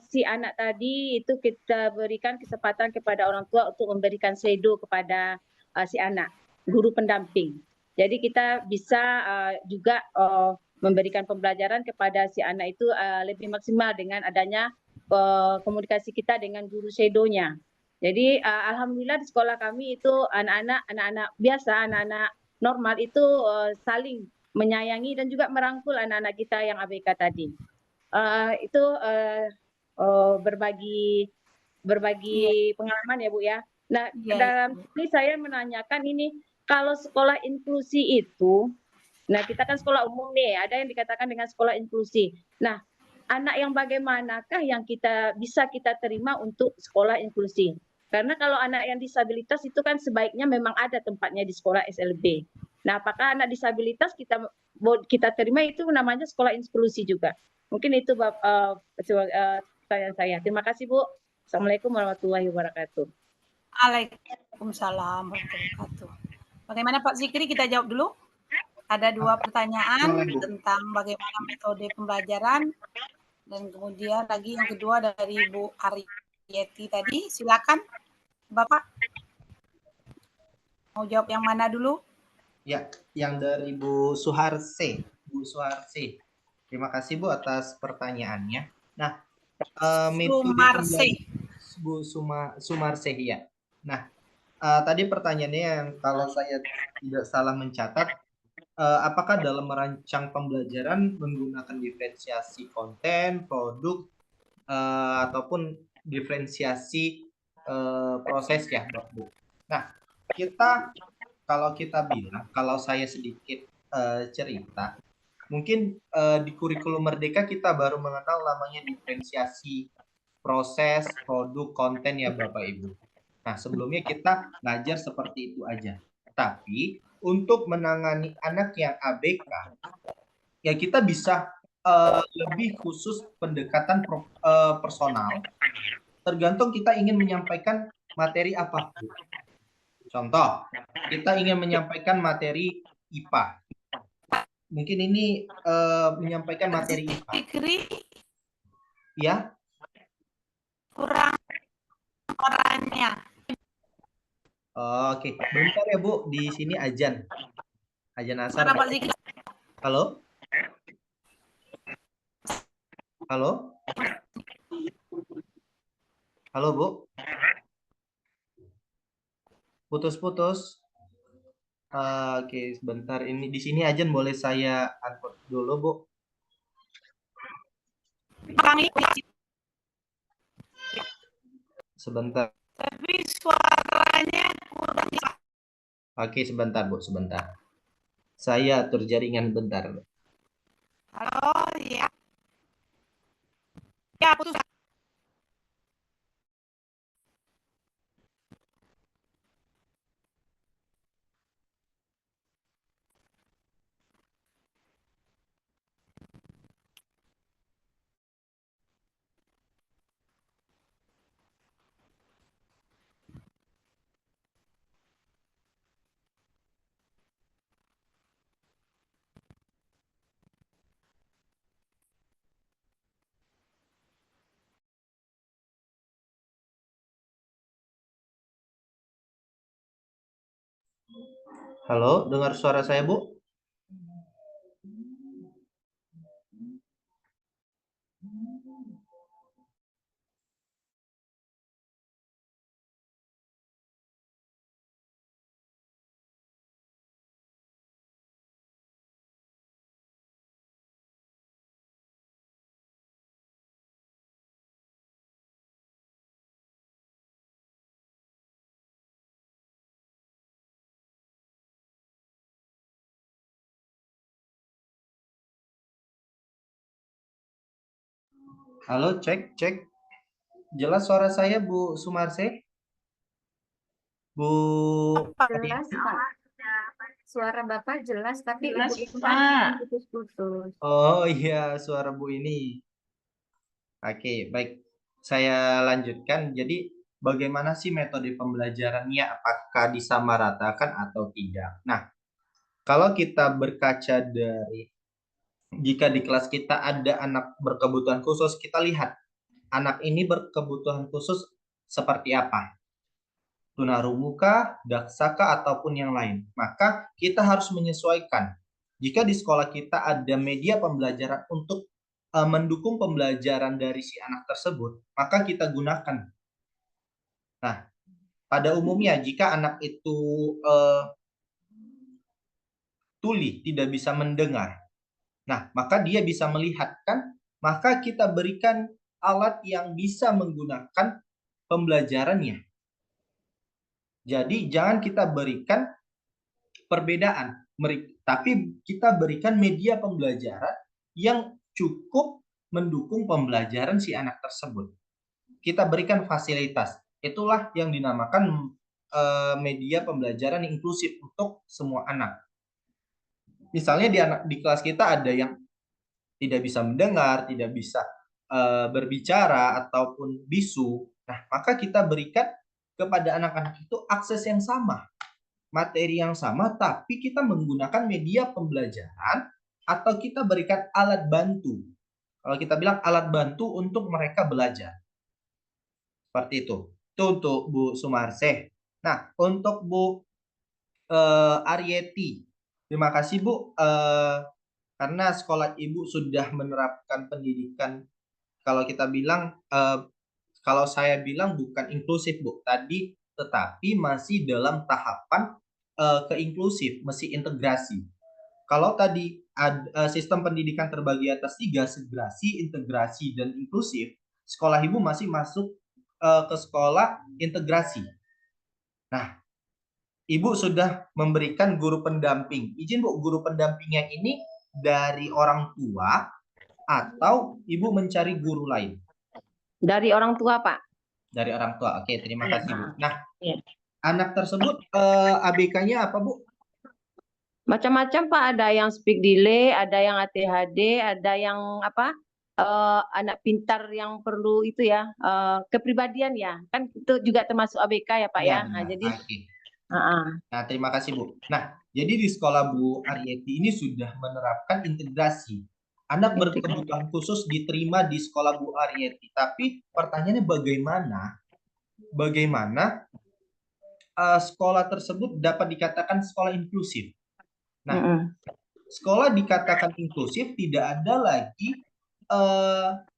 si anak tadi itu kita berikan kesempatan kepada orang tua untuk memberikan shadow kepada si anak, guru pendamping. Jadi kita bisa juga memberikan pembelajaran kepada si anak itu lebih maksimal dengan adanya komunikasi kita dengan guru shadow-nya. Jadi alhamdulillah di sekolah kami itu anak-anak biasa, anak-anak normal itu saling menyayangi dan juga merangkul anak-anak kita yang ABK tadi. Itu berbagi pengalaman ya Bu ya. Nah, dalam ini saya menanyakan ini, kalau sekolah inklusi itu, nah kita kan sekolah umum nih, ada yang dikatakan dengan sekolah inklusi. Nah, anak yang bagaimanakah yang bisa kita terima untuk sekolah inklusi? Karena kalau anak yang disabilitas itu kan sebaiknya memang ada tempatnya di sekolah SLB. Nah, apakah anak disabilitas kita terima itu namanya sekolah inklusi juga? Mungkin itu pertanyaan saya. Terima kasih Bu. Assalamualaikum warahmatullahi wabarakatuh. Waalaikumsalam warahmatullahi wabarakatuh. Bagaimana Pak Zikri, kita jawab dulu? Ada 2 pertanyaan tentang bagaimana metode pembelajaran dan kemudian lagi yang kedua dari Bu Aryeti tadi. Silakan Bapak. Mau jawab yang mana dulu? Ya, yang dari Bu Suharse. Bu Suharse. Terima kasih Bu atas pertanyaannya. Nah, metode Sumarsih. Bu Sumarsih ya. Nah, tadi pertanyaannya yang kalau saya tidak salah mencatat, apakah dalam merancang pembelajaran menggunakan diferensiasi konten, produk, ataupun diferensiasi proses ya, Bu. Nah, kalau kita bilang, kalau saya sedikit cerita, mungkin di kurikulum Merdeka kita baru mengenal namanya diferensiasi proses, produk, konten ya Bapak Ibu. Nah, sebelumnya kita ngajar seperti itu aja. Tapi untuk menangani anak yang ABK, ya kita bisa lebih khusus pendekatan personal. Tergantung kita ingin menyampaikan materi apa. Contoh, kita ingin menyampaikan materi IPA. Mungkin ini menyampaikan materi IPA. Zikri Ya, kurang orangnya. oke. Bentar ya Bu, di sini azan asar. Suara Pak Zikri. Halo? Halo? Halo Bu? Putus-putus. Oke, sebentar. Ini di sini azan, boleh saya unmute dulu Bu? Sebentar. Tapi suaranya kurang. Oke, sebentar Bu, sebentar. Saya atur jaringan bentar. Halo, ya. Ya, putus. Halo, dengar suara saya Bu? Halo, cek, cek. Jelas suara saya Bu Sumarse? Bu Jelas, Pak. Suara Bapak jelas, tapi Jelas, Ibu Pak. putus-putus. Oh iya, suara Bu ini. Oke, baik. Saya lanjutkan. Jadi, bagaimana sih metode pembelajarannya? Apakah disamaratakan atau tidak? Nah, kalau kita berkaca dari jika di kelas kita ada anak berkebutuhan khusus, kita lihat anak ini berkebutuhan khusus seperti apa? Tunarungu-kah, daksakah, ataupun yang lain. Maka kita harus menyesuaikan. Jika di sekolah kita ada media pembelajaran untuk mendukung pembelajaran dari si anak tersebut, maka kita gunakan. Nah, pada umumnya jika anak itu tuli, tidak bisa mendengar, nah maka dia bisa melihat kan, maka kita berikan alat yang bisa menggunakan pembelajarannya. Jadi jangan kita berikan perbedaan, tapi kita berikan media pembelajaran yang cukup mendukung pembelajaran si anak tersebut. Kita berikan fasilitas. Itulah yang dinamakan media pembelajaran inklusif untuk semua anak. Misalnya di kelas kita ada yang tidak bisa mendengar, tidak bisa berbicara ataupun bisu. Nah, maka kita berikan kepada anak-anak itu akses yang sama, materi yang sama, tapi kita menggunakan media pembelajaran atau kita berikan alat bantu. Kalau kita bilang alat bantu untuk mereka belajar. Seperti itu. Itu untuk Bu Sumarse. Nah, untuk Bu Arieti, terima kasih Bu, karena sekolah Ibu sudah menerapkan pendidikan kalau kita bilang kalau saya bilang bukan inklusif, Bu. Tadi tetapi masih dalam tahapan ke inklusif, masih integrasi. Kalau tadi sistem pendidikan terbagi atas 3, segrasi, integrasi, dan inklusif, sekolah ibu masih masuk ke sekolah integrasi. Nah, ibu sudah memberikan guru pendamping. Izin Bu, guru pendampingnya ini dari orang tua atau ibu mencari guru lain? Dari orang tua, Pak. Dari orang tua. Oke, terima kasih, Bu. Nah, Iya. anak tersebut ABK-nya apa, Bu? Macam-macam, Pak. Ada yang speak delay, ada yang ADHD, ada yang anak pintar yang perlu itu ya, kepribadian ya. Kan itu juga termasuk ABK ya, Pak ya. Nah, jadi Oke. Nah, terima kasih, Bu. Nah, jadi di sekolah Bu Aryeti ini sudah menerapkan integrasi. Anak berkebutuhan khusus diterima di sekolah Bu Aryeti. Tapi pertanyaannya bagaimana sekolah tersebut dapat dikatakan sekolah inklusif? Nah, sekolah dikatakan inklusif tidak ada lagi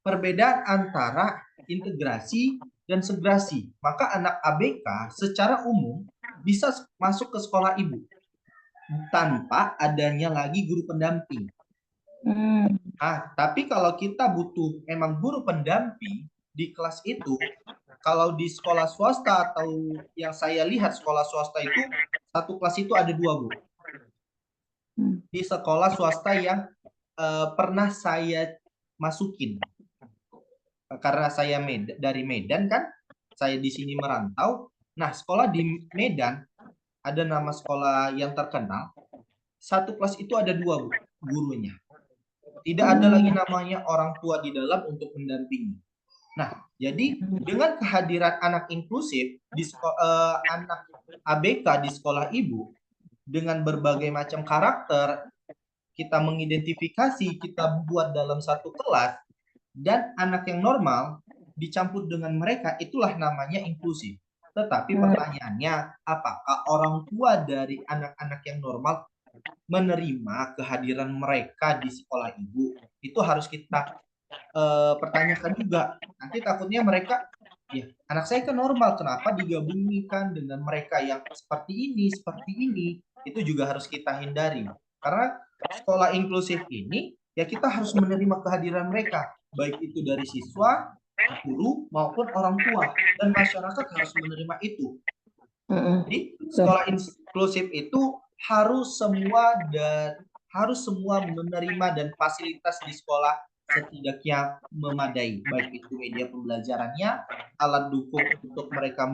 perbedaan antara integrasi dan segrasi. Maka anak ABK secara umum bisa masuk ke sekolah ibu tanpa adanya lagi guru pendamping. Tapi kalau kita butuh emang guru pendamping di kelas itu, kalau di sekolah swasta atau yang saya lihat sekolah swasta itu satu kelas itu ada 2, Bu. Di sekolah swasta yang pernah saya masukin, karena saya dari Medan kan, saya di sini merantau. Nah, sekolah di Medan ada nama sekolah yang terkenal. Satu kelas itu ada 2, Bu, gurunya. Tidak ada lagi namanya orang tua di dalam untuk mendampingi. Nah, jadi dengan kehadiran anak inklusif di anak ABK di sekolah ibu dengan berbagai macam karakter, kita mengidentifikasi, kita buat dalam satu kelas, dan anak yang normal dicampur dengan mereka, itulah namanya inklusif. Tetapi pertanyaannya, apakah orang tua dari anak-anak yang normal menerima kehadiran mereka di sekolah ibu? Itu harus kita pertanyakan juga. Nanti takutnya mereka, ya anak saya kan normal, kenapa digabungkan dengan mereka yang seperti ini? Itu juga harus kita hindari. Karena sekolah inklusif ini, ya kita harus menerima kehadiran mereka, baik itu dari siswa, guru, maupun orang tua. Dan masyarakat harus menerima itu. Jadi sekolah inklusif itu harus semua menerima, dan fasilitas di sekolah setidaknya memadai, baik itu media pembelajarannya, alat dukung untuk mereka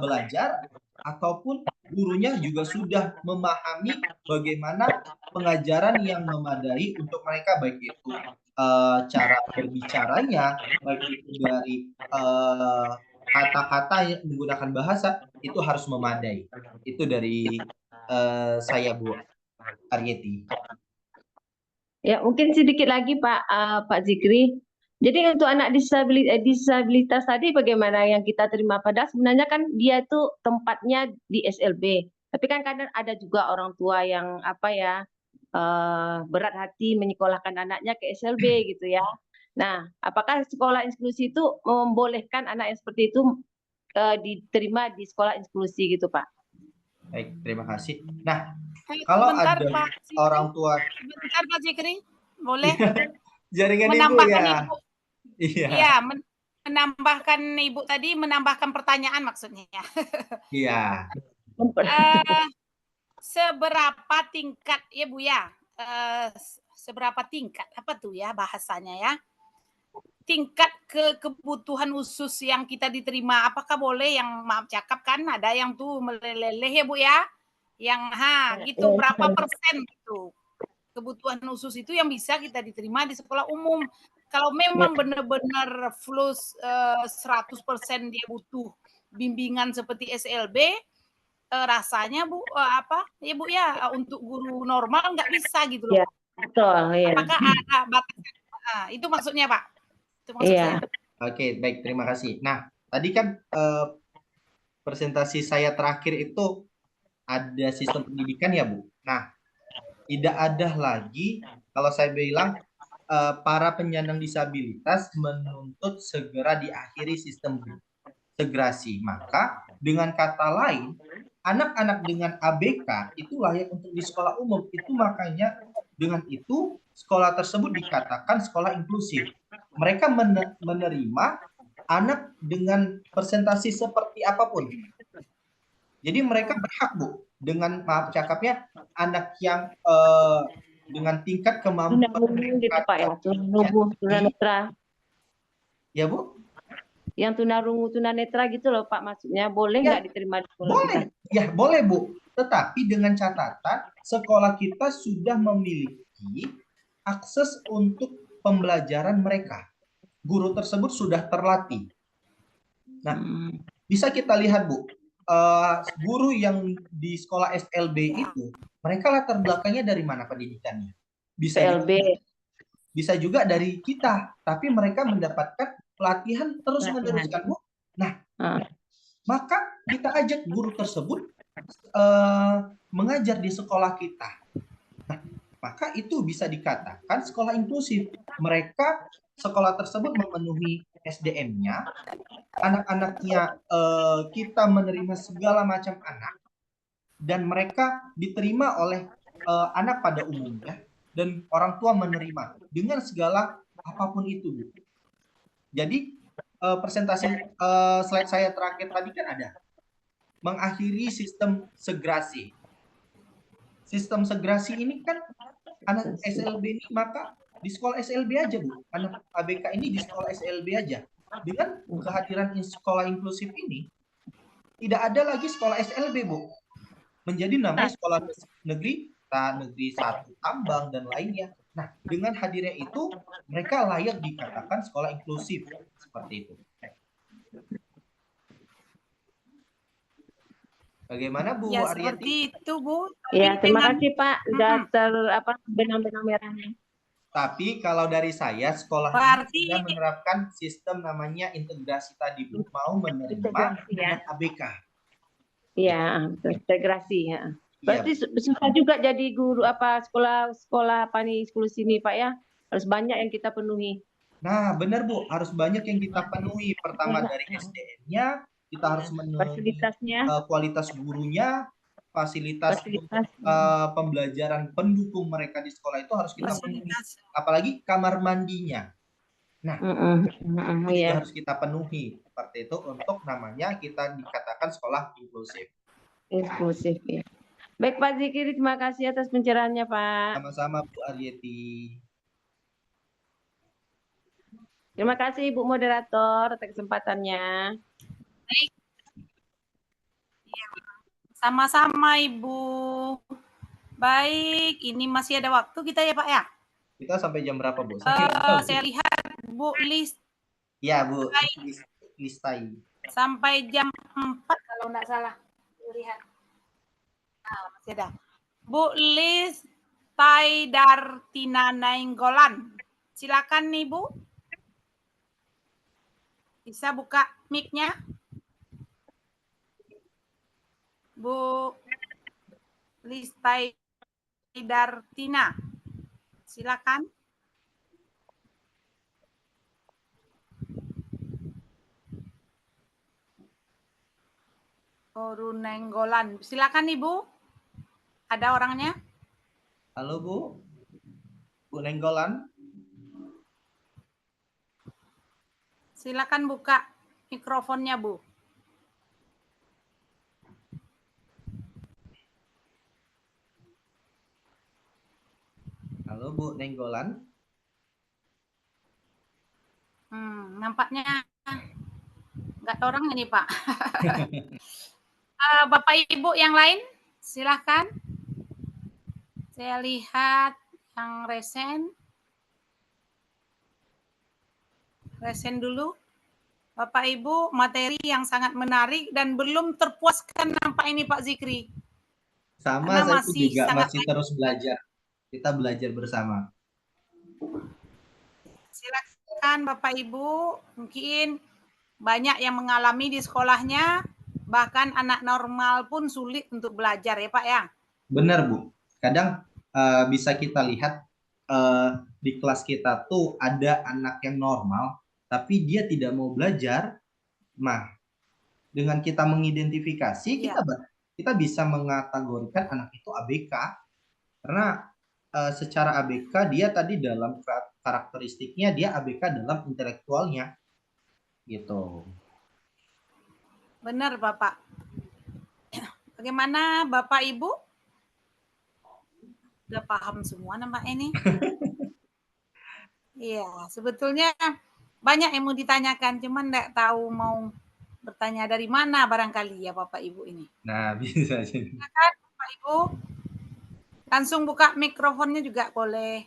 belajar, ataupun gurunya juga sudah memahami bagaimana pengajaran yang memadai untuk mereka, baik itu cara berbicaranya, baik itu dari kata-kata yang menggunakan bahasa, itu harus memadai. Itu dari saya, Bu Aryeti. Ya, mungkin sedikit lagi Pak Zikri. Jadi untuk anak disabilitas tadi bagaimana yang kita terima? Padahal sebenarnya kan dia itu tempatnya di SLB. Tapi kan kadang ada juga orang tua yang berat hati menyekolahkan anaknya ke SLB gitu ya. Nah, apakah sekolah inklusi itu membolehkan anak yang seperti itu diterima di sekolah inklusi gitu, Pak? Baik, terima kasih. Nah, kalau ada orang tua, sebentar Pak Zikri, boleh jaringan menambahkan ibu ya. Ibu. Iya. Iya, menambahkan Ibu tadi, menambahkan pertanyaan maksudnya. Iya. Seberapa tingkat ya Bu ya? Seberapa tingkat apa tuh ya bahasanya ya? Tingkat kebutuhan khusus yang kita diterima, apakah boleh yang maaf cakap kan ada yang tuh meleleh ya Bu ya? Yang gitu berapa persen gitu kebutuhan khusus itu yang bisa kita diterima di sekolah umum. Kalau memang benar-benar full 100% dia butuh bimbingan seperti SLB, rasanya Bu ya Bu ya untuk guru normal nggak bisa gitu loh. Ya, betul ya. Apakah ada batas? Itu maksudnya Pak. Itu maksud saya. Oke, baik, terima kasih. Nah, tadi kan presentasi saya terakhir itu ada sistem pendidikan ya Bu. Nah, tidak ada lagi, kalau saya bilang para penyandang disabilitas menuntut segera diakhiri sistem integrasi. Maka dengan kata lain, anak-anak dengan ABK itu layak untuk di sekolah umum. Itu makanya dengan itu sekolah tersebut dikatakan sekolah inklusif. Mereka menerima anak dengan presentasi seperti apapun. Jadi mereka berhak, Bu, dengan maaf cakapnya anak yang dengan tingkat kemampuan gitu Pak ya, tunanetra. Ya, Bu? Yang tunarungu tunanetra gitu loh Pak, maksudnya boleh nggak diterima di sekolah boleh. kita? Ya, boleh, Bu. Tetapi dengan catatan sekolah kita sudah memiliki akses untuk pembelajaran mereka. Guru tersebut sudah terlatih. Nah, bisa kita lihat, Bu, guru yang di sekolah SLB itu, mereka latar belakangnya dari mana pendidikannya? Bisa juga dari kita, tapi mereka mendapatkan pelatihan terus-menerus, kan, Bu? Nah, maka kita ajak guru tersebut mengajar di sekolah kita. Nah, maka itu bisa dikatakan sekolah inklusif. Mereka, sekolah tersebut memenuhi SDM-nya, anak-anaknya kita menerima segala macam anak, dan mereka diterima oleh anak pada umumnya, dan orang tua menerima dengan segala apapun itu, Bu. Jadi presentasi slide saya terakhir tadi kan ada mengakhiri sistem segrasi. Sistem segrasi ini kan anak SLB ini, maka di sekolah SLB aja, Bu. Anak ABK ini di sekolah SLB aja. Dengan kehadiran sekolah inklusif ini, tidak ada lagi sekolah SLB, Bu. Menjadi namanya sekolah negeri 1 Tambang dan lainnya. Nah, dengan hadirnya itu, mereka layak dikatakan sekolah inklusif. Seperti itu. Bagaimana, Bu Ya, Aryati? seperti itu, Bu. Ya, terima kasih Pak. Sudah benang-benang merahnya. Tapi kalau dari saya, sekolah ini sudah menerapkan sistem namanya integrasi tadi, Bu. Mau menerima dengan ABK. Iya, integrasi ya. Berarti susah juga jadi guru sekolah inklusi ini, Pak ya. Harus banyak yang kita penuhi. Nah, benar, Bu. Harus banyak yang kita penuhi. Pertama dari SDM-nya, kita harus memenuhi kualitas gurunya, fasilitas pembelajaran pendukung mereka di sekolah itu harus kita penuhi. Apalagi kamar mandinya. Nah, itu juga harus kita penuhi. Seperti itu untuk namanya kita dikatakan sekolah inklusif. Inklusif, ya. Baik Pak Zikri, terima kasih atas pencerahannya Pak. Sama-sama Bu Aryati. Terima kasih Ibu Moderator atas kesempatannya. Baik. Sama-sama Ibu. Baik, ini masih ada waktu kita ya Pak ya? Kita sampai jam berapa, Bu? Saya lihat Bu List. Ya, Bu Listai. Sampai jam 4 kalau enggak salah. Lihat. Nah, masih ada. Bu Listai Dartina Nainggolan. Silakan nih, Bu. Bisa buka mic-nya? Bu Listai Dartina. Silakan. Nenggolan. Silakan Ibu. Ada orangnya? Halo Bu. Bu Nenggolan. Silakan buka mikrofonnya, Bu. Halo Bu Nenggolan. Nampaknya nggak ada orang ini, Pak. Bapak Ibu yang lain, silakan. Saya lihat yang resen. Resen dulu. Bapak Ibu, materi yang sangat menarik dan belum terpuaskan nampak ini Pak Zikri. Sama, saya juga masih terus belajar. Kita belajar bersama. Silakan Bapak Ibu, mungkin banyak yang mengalami di sekolahnya, bahkan anak normal pun sulit untuk belajar ya Pak ya. Benar Bu. Kadang bisa kita lihat di kelas kita tuh ada anak yang normal, tapi dia tidak mau belajar, nah dengan kita mengidentifikasi, Iya. kita bisa mengategorikan anak itu ABK, karena secara ABK dia tadi dalam karakteristiknya dia ABK dalam intelektualnya, gitu. Benar, Bapak. Bagaimana Bapak Ibu? Udah paham semua nama ini? Iya, sebetulnya banyak yang mau ditanyakan, cuman nggak tahu mau bertanya dari mana barangkali ya Bapak Ibu ini. Nah, bisa sih. Silakan Bapak Ibu, langsung buka mikrofonnya juga boleh.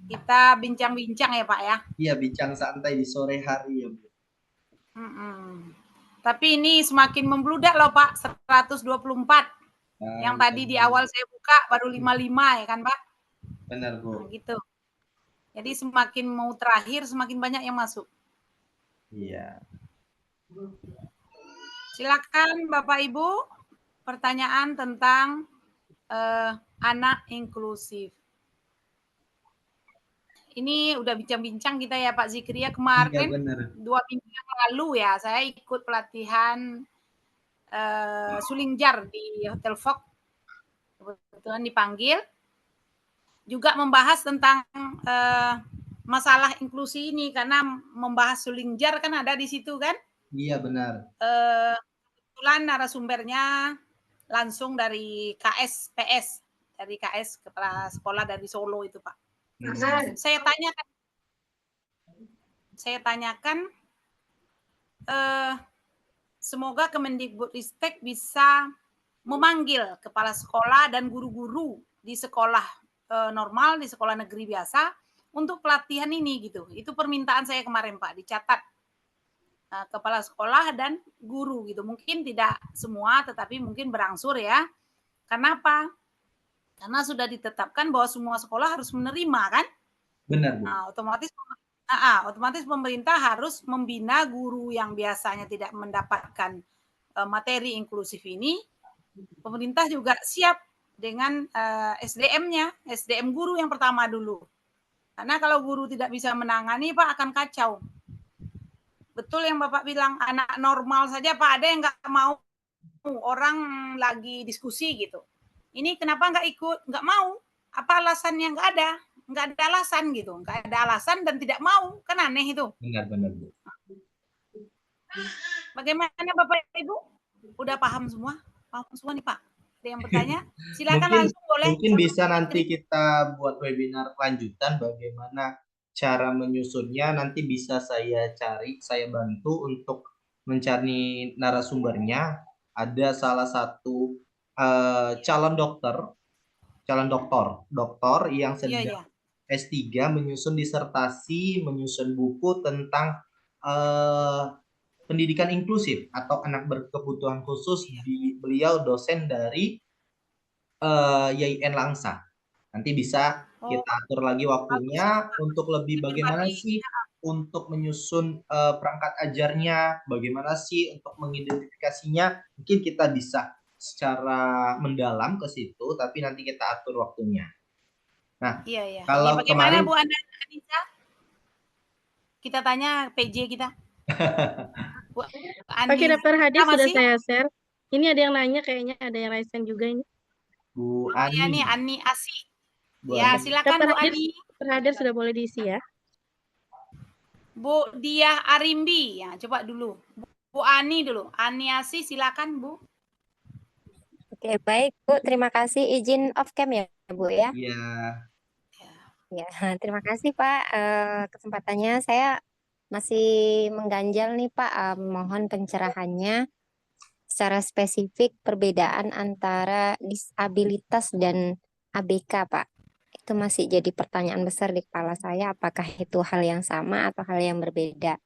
Kita bincang-bincang ya Pak ya. Iya, bincang santai di sore hari ya Bu. Tapi ini semakin membludak loh Pak, 124. Yang tadi di awal saya buka baru 55 ya kan Pak? Benar Bu. Nah, gitu. Jadi semakin mau terakhir semakin banyak yang masuk. Iya. Silakan Bapak Ibu, pertanyaan tentang anak inklusif. Ini udah bincang-bincang kita ya Pak Zikri ya kemarin. Iya, benar. 2 minggu yang lalu ya saya ikut pelatihan Sulingjar di Hotel Fox. Kebetulan dipanggil. Juga membahas tentang masalah inklusi ini karena membahas Sulingjar kan ada di situ kan? Iya, benar. Kebetulan narasumbernya langsung dari KSPS, dari KS Kepala Sekolah dari Solo itu Pak. Saya tanyakan semoga Kemendikbudristek bisa memanggil kepala sekolah dan guru-guru di sekolah normal, di sekolah negeri biasa untuk pelatihan ini gitu. Itu permintaan saya kemarin Pak, dicatat kepala sekolah dan guru gitu. Mungkin tidak semua tetapi mungkin berangsur ya. Kenapa? Karena sudah ditetapkan bahwa semua sekolah harus menerima kan? Benar Bu. Nah, otomatis pemerintah harus membina guru yang biasanya tidak mendapatkan materi inklusif ini. Pemerintah juga siap dengan SDM-nya, SDM guru yang pertama dulu. Karena kalau guru tidak bisa menangani Pak akan kacau. Betul yang Bapak bilang, anak normal saja Pak ada yang nggak mau, orang lagi diskusi gitu. Ini kenapa nggak ikut? Nggak mau. Apa alasannya? Nggak ada alasan gitu. Nggak ada alasan dan tidak mau. Kan aneh itu. Benar Bu. Bagaimana Bapak Ibu? Udah paham semua? Paham semua nih Pak? Ada yang bertanya? Silakan langsung boleh. Mungkin bisa nanti kita buat webinar lanjutan bagaimana cara menyusunnya. Nanti bisa saya bantu untuk mencari narasumbernya. Ada salah satu calon doktor yang sedang S3 menyusun disertasi, menyusun buku tentang pendidikan inklusif atau anak berkebutuhan khusus. Beliau dosen dari YIN Langsa. Nanti bisa kita atur lagi waktunya untuk lebih bagaimana sih untuk menyusun perangkat ajarnya, bagaimana sih untuk mengidentifikasinya. Mungkin kita bisa secara mendalam ke situ, tapi nanti kita atur waktunya. Nah, kalau bagaimana kemarin Bu Anissa? Kita tanya PJ kita. Bu Oke, daftar hadir sudah saya share. Ini ada yang nanya kayaknya, ada yang raise hand juga ini. Bu Ani. Ya nih, Ani Asi. Bu Ya, Ani. silakan Bu Ani. Daftar hadir sudah boleh diisi ya. Bu Diah Arimbi, ya coba dulu. Bu Ani dulu. Ani Asi, silakan Bu. Oke, baik Bu, terima kasih. Izin off cam ya Bu ya? Iya. Ya, terima kasih Pak. Kesempatannya saya masih mengganjal nih Pak. Mohon pencerahannya secara spesifik perbedaan antara disabilitas dan ABK Pak. Itu masih jadi pertanyaan besar di kepala saya. Apakah itu hal yang sama atau hal yang berbeda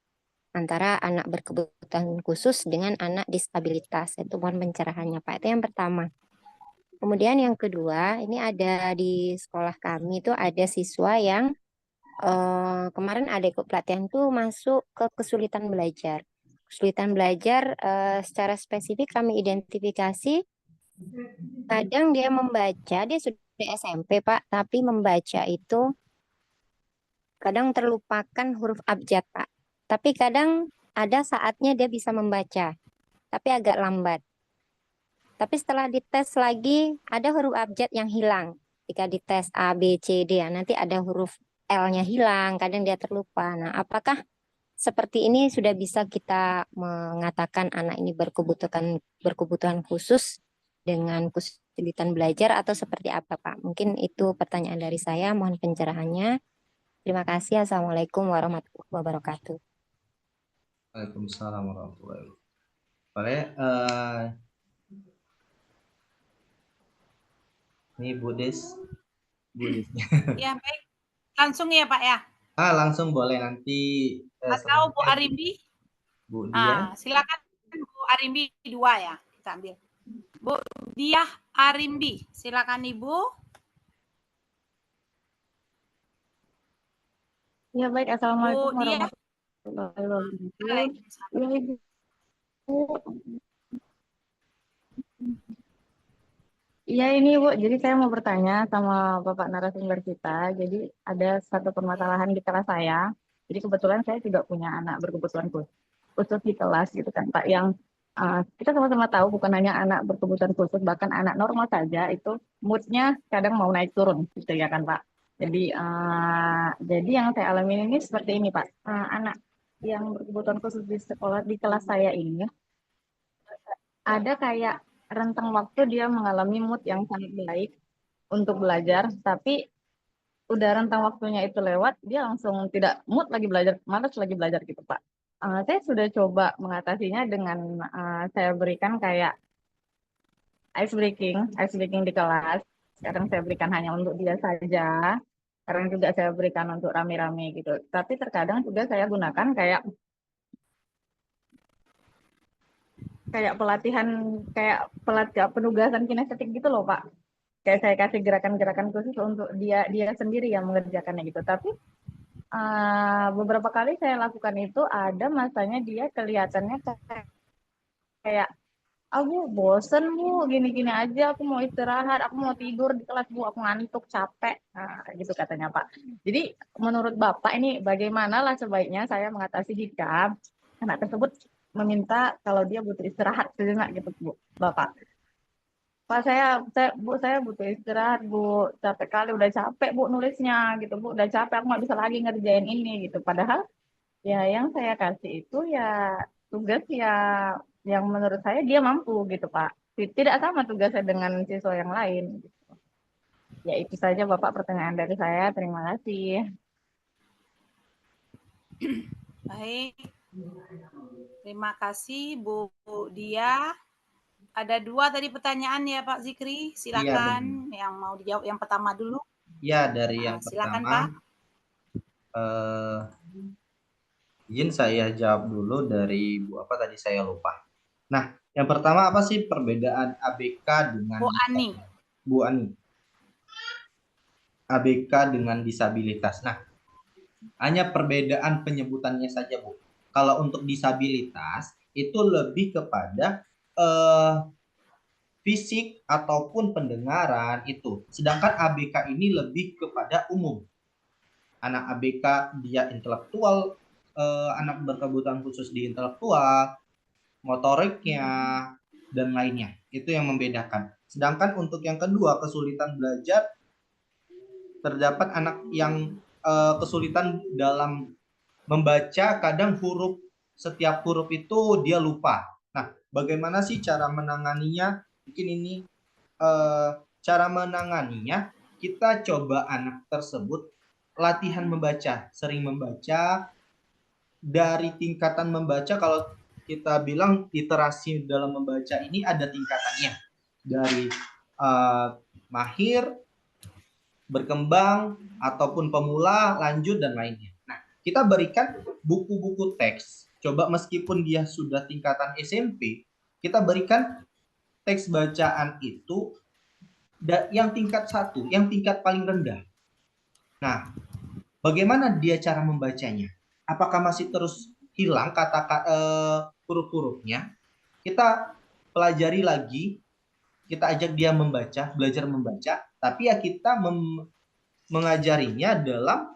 antara anak berkebutuhan khusus dengan anak disabilitas? Itu mohon pencerahannya Pak. Itu yang pertama. Kemudian yang kedua, ini ada di sekolah kami itu ada siswa yang kemarin ada ikut pelatihan tuh masuk ke kesulitan belajar. Kesulitan belajar secara spesifik kami identifikasi, kadang dia membaca, dia sudah di SMP, Pak, tapi membaca itu kadang terlupakan huruf abjad, Pak. Tapi kadang ada saatnya dia bisa membaca, tapi agak lambat. Tapi setelah dites lagi, ada huruf abjad yang hilang. Jika dites A, B, C, D, nanti ada huruf L-nya hilang, kadang dia terlupa. Nah, apakah seperti ini sudah bisa kita mengatakan anak ini berkebutuhan khusus dengan kesulitan belajar atau seperti apa, Pak? Mungkin itu pertanyaan dari saya, mohon pencerahannya. Terima kasih. Assalamualaikum warahmatullahi wabarakatuh. Waalaikumsalam warahmatullahi wabarakatuh. Boleh, ini Bu Des. Ya, baik. Langsung ya, Pak ya. Langsung boleh nanti. Atau Bu Arimbi? Bu Dia. Silakan Bu Arimbi 2 ya, kita ambil. Bu Diah Arimbi, silakan Ibu. Ya baik, Assalamualaikum Bu Diah. warahmatullahi wabarakatuh. Waalaikumsalam. Ya Ibu. Iya ini Bu, jadi saya mau bertanya sama Bapak narasumber kita. Jadi ada satu permasalahan di kelas saya. Jadi kebetulan saya juga punya anak berkebutuhan khusus di kelas gitu kan Pak. Yang kita sama-sama tahu bukan hanya anak berkebutuhan khusus, bahkan anak normal saja itu moodnya kadang mau naik turun gitu ya kan Pak. Jadi yang saya alami ini seperti ini Pak. Anak yang berkebutuhan khusus di sekolah di kelas saya ini ada kayak rentang waktu dia mengalami mood yang sangat baik untuk belajar, tapi udah rentang waktunya itu lewat, dia langsung tidak mood lagi belajar, malas lagi belajar gitu Pak. Saya sudah coba mengatasinya dengan saya berikan kayak ice breaking di kelas. Sekarang saya berikan hanya untuk dia saja, sekarang juga saya berikan untuk rame-rame gitu. Tapi terkadang juga saya gunakan kayak pelatihan, kayak penugasan kinestetik gitu loh Pak. Kayak saya kasih gerakan-gerakan khusus untuk dia sendiri yang mengerjakannya gitu. Tapi beberapa kali saya lakukan itu ada masanya dia kelihatannya kayak aku bosen Bu, gini-gini aja, aku mau istirahat, aku mau tidur di kelas Bu, aku ngantuk, capek, gitu katanya Pak. Jadi menurut Bapak ini bagaimana lah sebaiknya saya mengatasi jika anak tersebut meminta kalau dia butuh istirahat sejenak gitu Bu, Bapak. Pak Bu, saya butuh istirahat Bu, capek kali, udah capek Bu nulisnya gitu Bu, udah capek, aku nggak bisa lagi ngerjain ini gitu. Padahal ya yang saya kasih itu ya tugas ya yang menurut saya dia mampu gitu Pak. Tidak sama tugasnya dengan siswa yang lain. Gitu. Ya itu saja Bapak pertanyaan dari saya, terima kasih. Baik. Terima kasih Bu Dia. Ada 2 tadi pertanyaan ya Pak Zikri. Silakan yang mau dijawab yang pertama dulu. Ya, dari yang silakan, pertama. Pak. Izin saya jawab dulu dari Bu apa tadi saya lupa. Nah, yang pertama apa sih perbedaan ABK dengan Bu Ani? ABK dengan disabilitas. Nah, hanya perbedaan penyebutannya saja, Bu. Kalau untuk disabilitas itu lebih kepada fisik ataupun pendengaran itu. Sedangkan ABK ini lebih kepada umum. Anak ABK dia intelektual, anak berkebutuhan khusus di intelektual, motoriknya, dan lainnya. Itu yang membedakan. Sedangkan untuk yang kedua, kesulitan belajar, terdapat anak yang kesulitan dalam membaca, kadang setiap huruf itu dia lupa. Nah, bagaimana sih cara menanganinya? Mungkin ini cara menanganinya, kita coba anak tersebut latihan membaca, sering membaca. Dari tingkatan membaca, kalau kita bilang literasi dalam membaca ini ada tingkatannya. Dari mahir, berkembang, ataupun pemula, lanjut, dan lainnya. Nah, kita berikan buku-buku teks. Coba meskipun dia sudah tingkatan SMP, kita berikan teks bacaan itu yang tingkat 1, yang tingkat paling rendah. Nah, bagaimana dia cara membacanya? Apakah masih terus hilang huruf-hurufnya? Kita pelajari lagi, kita ajak dia membaca, belajar membaca, tapi ya kita mengajarinya dalam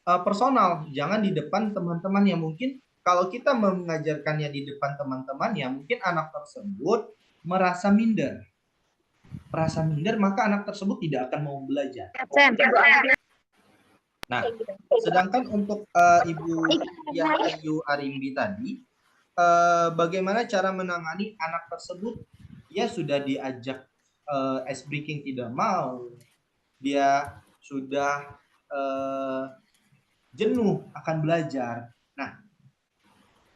personal, jangan di depan teman-teman yang mungkin kalau kita mengajarkannya di depan teman-teman ya mungkin anak tersebut merasa minder. Merasa minder maka anak tersebut tidak akan mau belajar. Nah, sedangkan untuk Ibu Yahayu Arimbi tadi, bagaimana cara menangani anak tersebut? Dia sudah diajak ice breaking tidak mau, dia sudah jenuh akan belajar. Nah,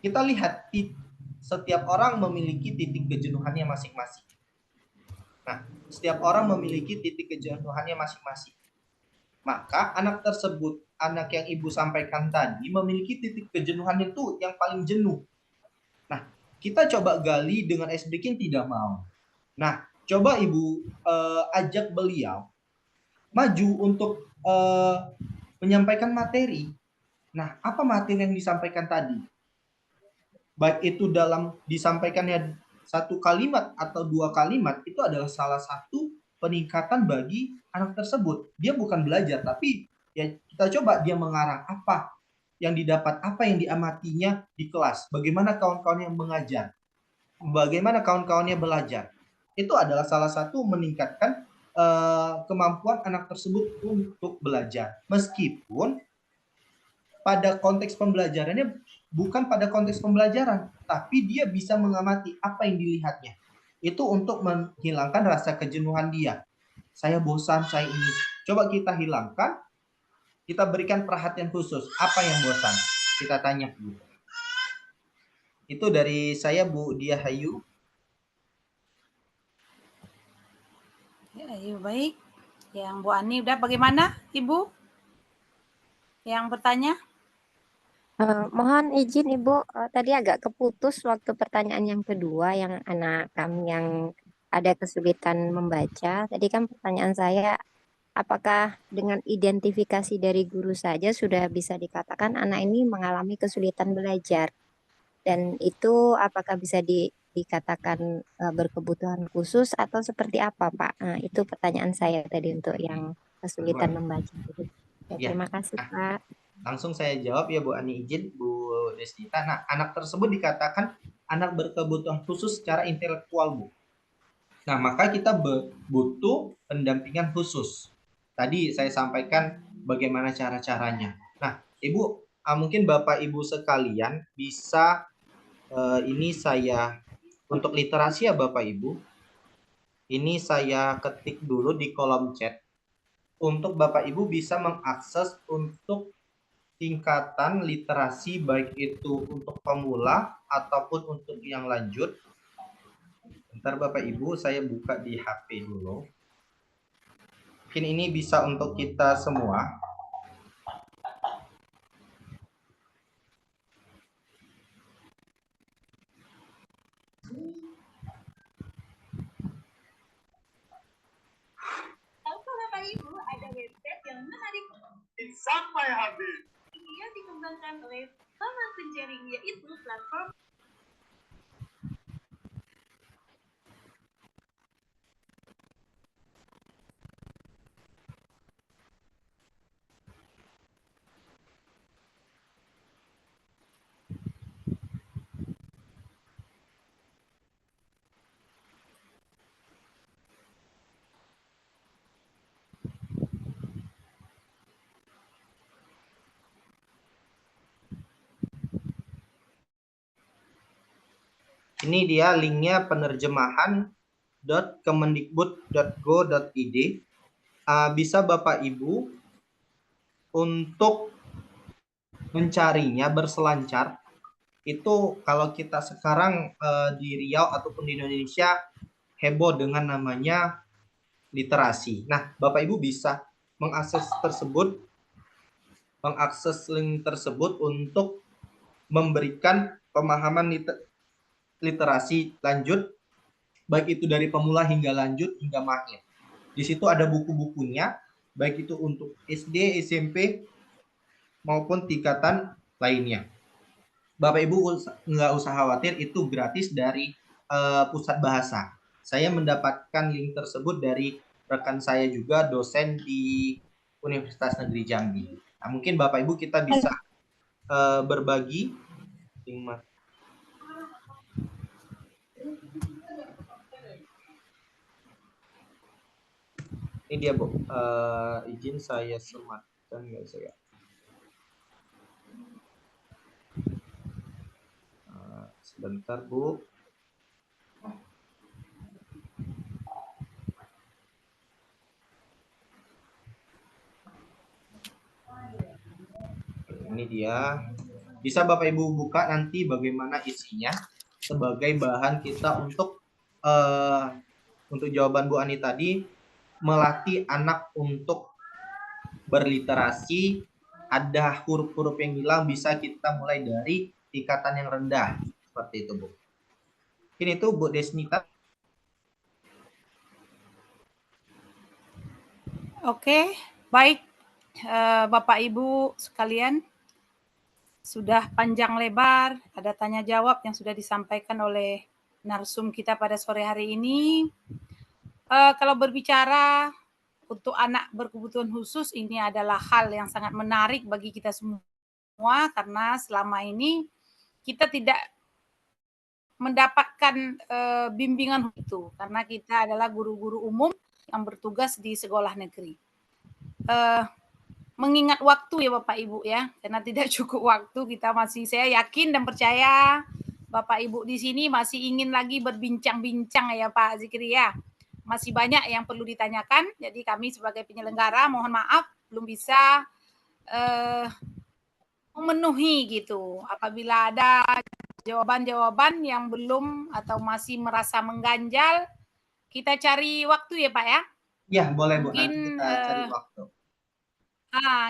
kita lihat setiap orang memiliki titik kejenuhannya masing-masing. Nah, setiap orang memiliki titik kejenuhannya masing-masing. Maka anak tersebut, anak yang Ibu sampaikan tadi memiliki titik kejenuhan itu yang paling jenuh. Nah, kita coba gali dengan ice breaking tidak mau. Nah, coba Ibu ajak beliau maju untuk menyampaikan materi. Nah, apa materi yang disampaikan tadi? Baik itu dalam disampaikannya satu kalimat atau dua kalimat, itu adalah salah satu peningkatan bagi anak tersebut. Dia bukan belajar, tapi ya kita coba dia mengarang apa yang didapat, apa yang diamatinya di kelas, bagaimana kawan-kawannya mengajar, bagaimana kawan-kawannya belajar. Itu adalah salah satu meningkatkan kemampuan anak tersebut untuk belajar. Meskipun pada konteks pembelajarannya bukan pada konteks pembelajaran, tapi dia bisa mengamati apa yang dilihatnya. Itu untuk menghilangkan rasa kejenuhan dia. Saya bosan, saya ini. Coba kita hilangkan, kita berikan perhatian khusus. Apa yang bosan? Kita tanya. Itu dari saya, Bu Diah Hayu. Ya, baik. Yang Bu Ani udah bagaimana, Ibu? Yang bertanya? Mohon izin Ibu, tadi agak keputus waktu pertanyaan yang kedua yang anak kami yang ada kesulitan membaca. Tadi kan pertanyaan saya, apakah dengan identifikasi dari guru saja sudah bisa dikatakan anak ini mengalami kesulitan belajar? Dan itu apakah bisa dikatakan berkebutuhan khusus atau seperti apa, Pak? Nah, itu pertanyaan saya tadi untuk yang kesulitan membaca. Ya, terima kasih, Pak. Langsung saya jawab ya Bu Ani, izin Bu Desnita. Nah, anak tersebut dikatakan anak berkebutuhan khusus secara intelektual, Bu. Nah, maka kita butuh pendampingan khusus. Tadi saya sampaikan bagaimana cara-caranya. Nah, Ibu, mungkin Bapak Ibu sekalian bisa ini saya untuk literasi ya Bapak Ibu. Ini saya ketik dulu di kolom chat. Untuk Bapak Ibu bisa mengakses untuk tingkatan literasi baik itu untuk pemula ataupun untuk yang lanjut. Bentar Bapak Ibu, saya buka di HP dulu. Mungkin ini bisa untuk kita semua. Bapak Ibu, ada website yang menarik. Sampai habis. Yang dikembangkan oleh Paman Penjaring, yaitu platform Ini dia linknya penerjemahan.kemendikbud.go.id. Bisa Bapak Ibu untuk mencarinya berselancar. Itu kalau kita sekarang di Riau ataupun di Indonesia heboh dengan namanya literasi. Nah, Bapak Ibu bisa mengakses link tersebut untuk memberikan pemahaman literasi lanjut, baik itu dari pemula hingga lanjut hingga mahir. Di situ ada buku-bukunya, baik itu untuk SD, SMP, maupun tingkatan lainnya. Bapak Ibu nggak usah khawatir, itu gratis dari Pusat Bahasa. Saya mendapatkan link tersebut dari rekan saya juga dosen di Universitas Negeri Jambi. Nah, mungkin Bapak Ibu kita bisa berbagi. Ini dia Bu, izin saya sematkan nggak saya. Sebentar Bu. Ini dia. Bisa Bapak Ibu buka nanti bagaimana isinya sebagai bahan kita untuk jawaban Bu Ani tadi, melatih anak untuk berliterasi. Ada huruf-huruf yang hilang, bisa kita mulai dari tingkatan yang rendah seperti itu Bu. Ini tuh Bu Desnita. Oke, baik Bapak Ibu sekalian, sudah panjang lebar, ada tanya jawab yang sudah disampaikan oleh narsum kita pada sore hari ini. Kalau berbicara untuk anak berkebutuhan khusus, ini adalah hal yang sangat menarik bagi kita semua, karena selama ini kita tidak mendapatkan bimbingan itu, karena kita adalah guru-guru umum yang bertugas di sekolah negeri. Mengingat waktu ya Bapak Ibu ya, karena tidak cukup waktu, kita masih, saya yakin dan percaya Bapak Ibu di sini masih ingin lagi berbincang-bincang ya Pak Zikri ya. Masih banyak yang perlu ditanyakan, jadi kami sebagai penyelenggara mohon maaf belum bisa memenuhi gitu. Apabila ada jawaban-jawaban yang belum atau masih merasa mengganjal, kita cari waktu ya Pak ya. Ya boleh Bu, mungkin nanti kita cari waktu.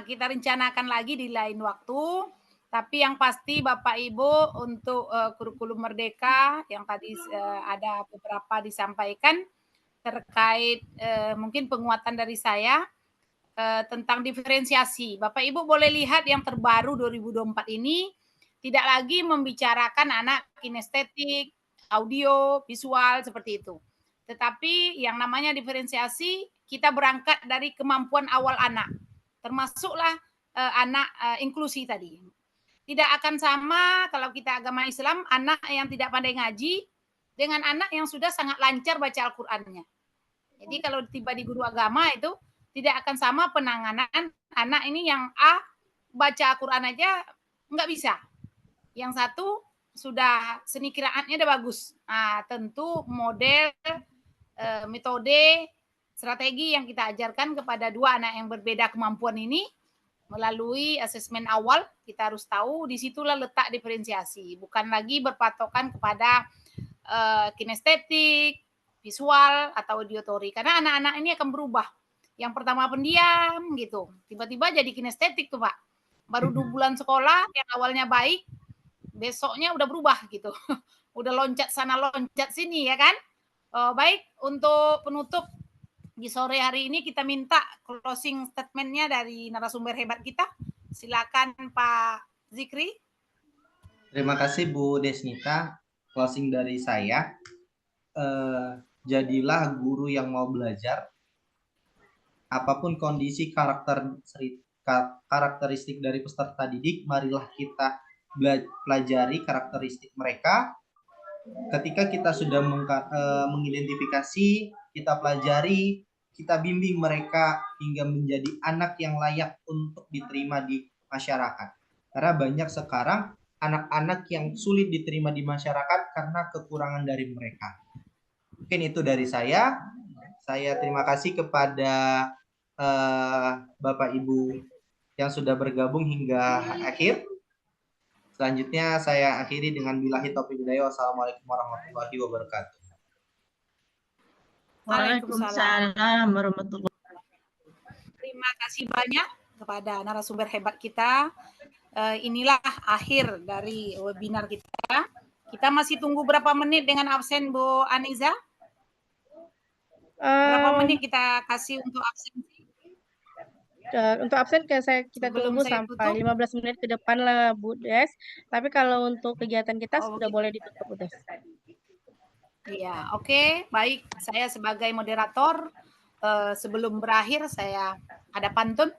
Kita rencanakan lagi di lain waktu, tapi yang pasti Bapak Ibu untuk kurikulum merdeka yang tadi ada beberapa disampaikan terkait mungkin penguatan dari saya tentang diferensiasi. Bapak Ibu boleh lihat yang terbaru 2024 ini tidak lagi membicarakan anak kinestetik, audio, visual seperti itu. Tetapi yang namanya diferensiasi kita berangkat dari kemampuan awal anak. Termasuklah anak inklusi tadi. Tidak akan sama kalau kita agama Islam, anak yang tidak pandai ngaji dengan anak yang sudah sangat lancar baca Al-Qur'annya. Jadi kalau tiba di guru agama itu tidak akan sama penanganan anak ini yang A baca Al-Qur'an aja nggak bisa. Yang satu sudah seni qiraatnya udah bagus. Nah, tentu model, metode, strategi yang kita ajarkan kepada dua anak yang berbeda kemampuan ini melalui asesmen awal, kita harus tahu disitulah letak diferensiasi, bukan lagi berpatokan kepada kinestetik, visual atau auditory, karena anak-anak ini akan berubah. Yang pertama pendiam gitu, tiba-tiba jadi kinestetik tuh Pak, baru 2 bulan sekolah yang awalnya baik, besoknya udah berubah gitu, udah loncat sana loncat sini ya kan. Baik, untuk penutup di sore hari ini kita minta closing statement-nya dari narasumber hebat kita. Silakan Pak Zikri. Terima kasih Bu Desnita. Closing dari saya, jadilah guru yang mau belajar. Apapun kondisi karakteristik dari peserta didik, marilah kita pelajari karakteristik mereka. Ketika kita sudah mengidentifikasi, kita pelajari, kita bimbing mereka hingga menjadi anak yang layak untuk diterima di masyarakat. Karena banyak sekarang anak-anak yang sulit diterima di masyarakat karena kekurangan dari mereka. Mungkin itu dari saya. Saya terima kasih kepada Bapak Ibu yang sudah bergabung hingga akhir. Selanjutnya saya akhiri dengan billahi taufiq hidayah. Wassalamualaikum warahmatullahi wabarakatuh. Waalaikumsalam warahmatullahi wabarakatuh. Terima kasih banyak kepada narasumber hebat kita. Inilah akhir dari webinar kita. Kita masih tunggu berapa menit dengan absen Bu Aniza? Berapa menit kita kasih untuk absen? Untuk absen kita tunggu sampai 15 menit ke depan lah Bu Des. Tapi kalau untuk kegiatan kita sudah boleh ditutup Bu Des. Iya, oke, baik. Saya sebagai moderator sebelum berakhir saya ada pantun.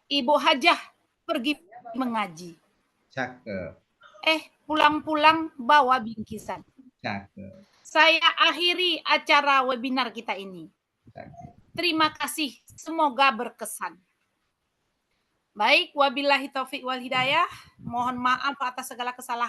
Ibu Hajah pergi mengaji. Cakep. Pulang-pulang bawa bingkisan. Cakep. Saya akhiri acara webinar kita ini. Terima kasih, semoga berkesan. Baik, wabillahi taufik wal hidayah. Mohon maaf atas segala kesalahan.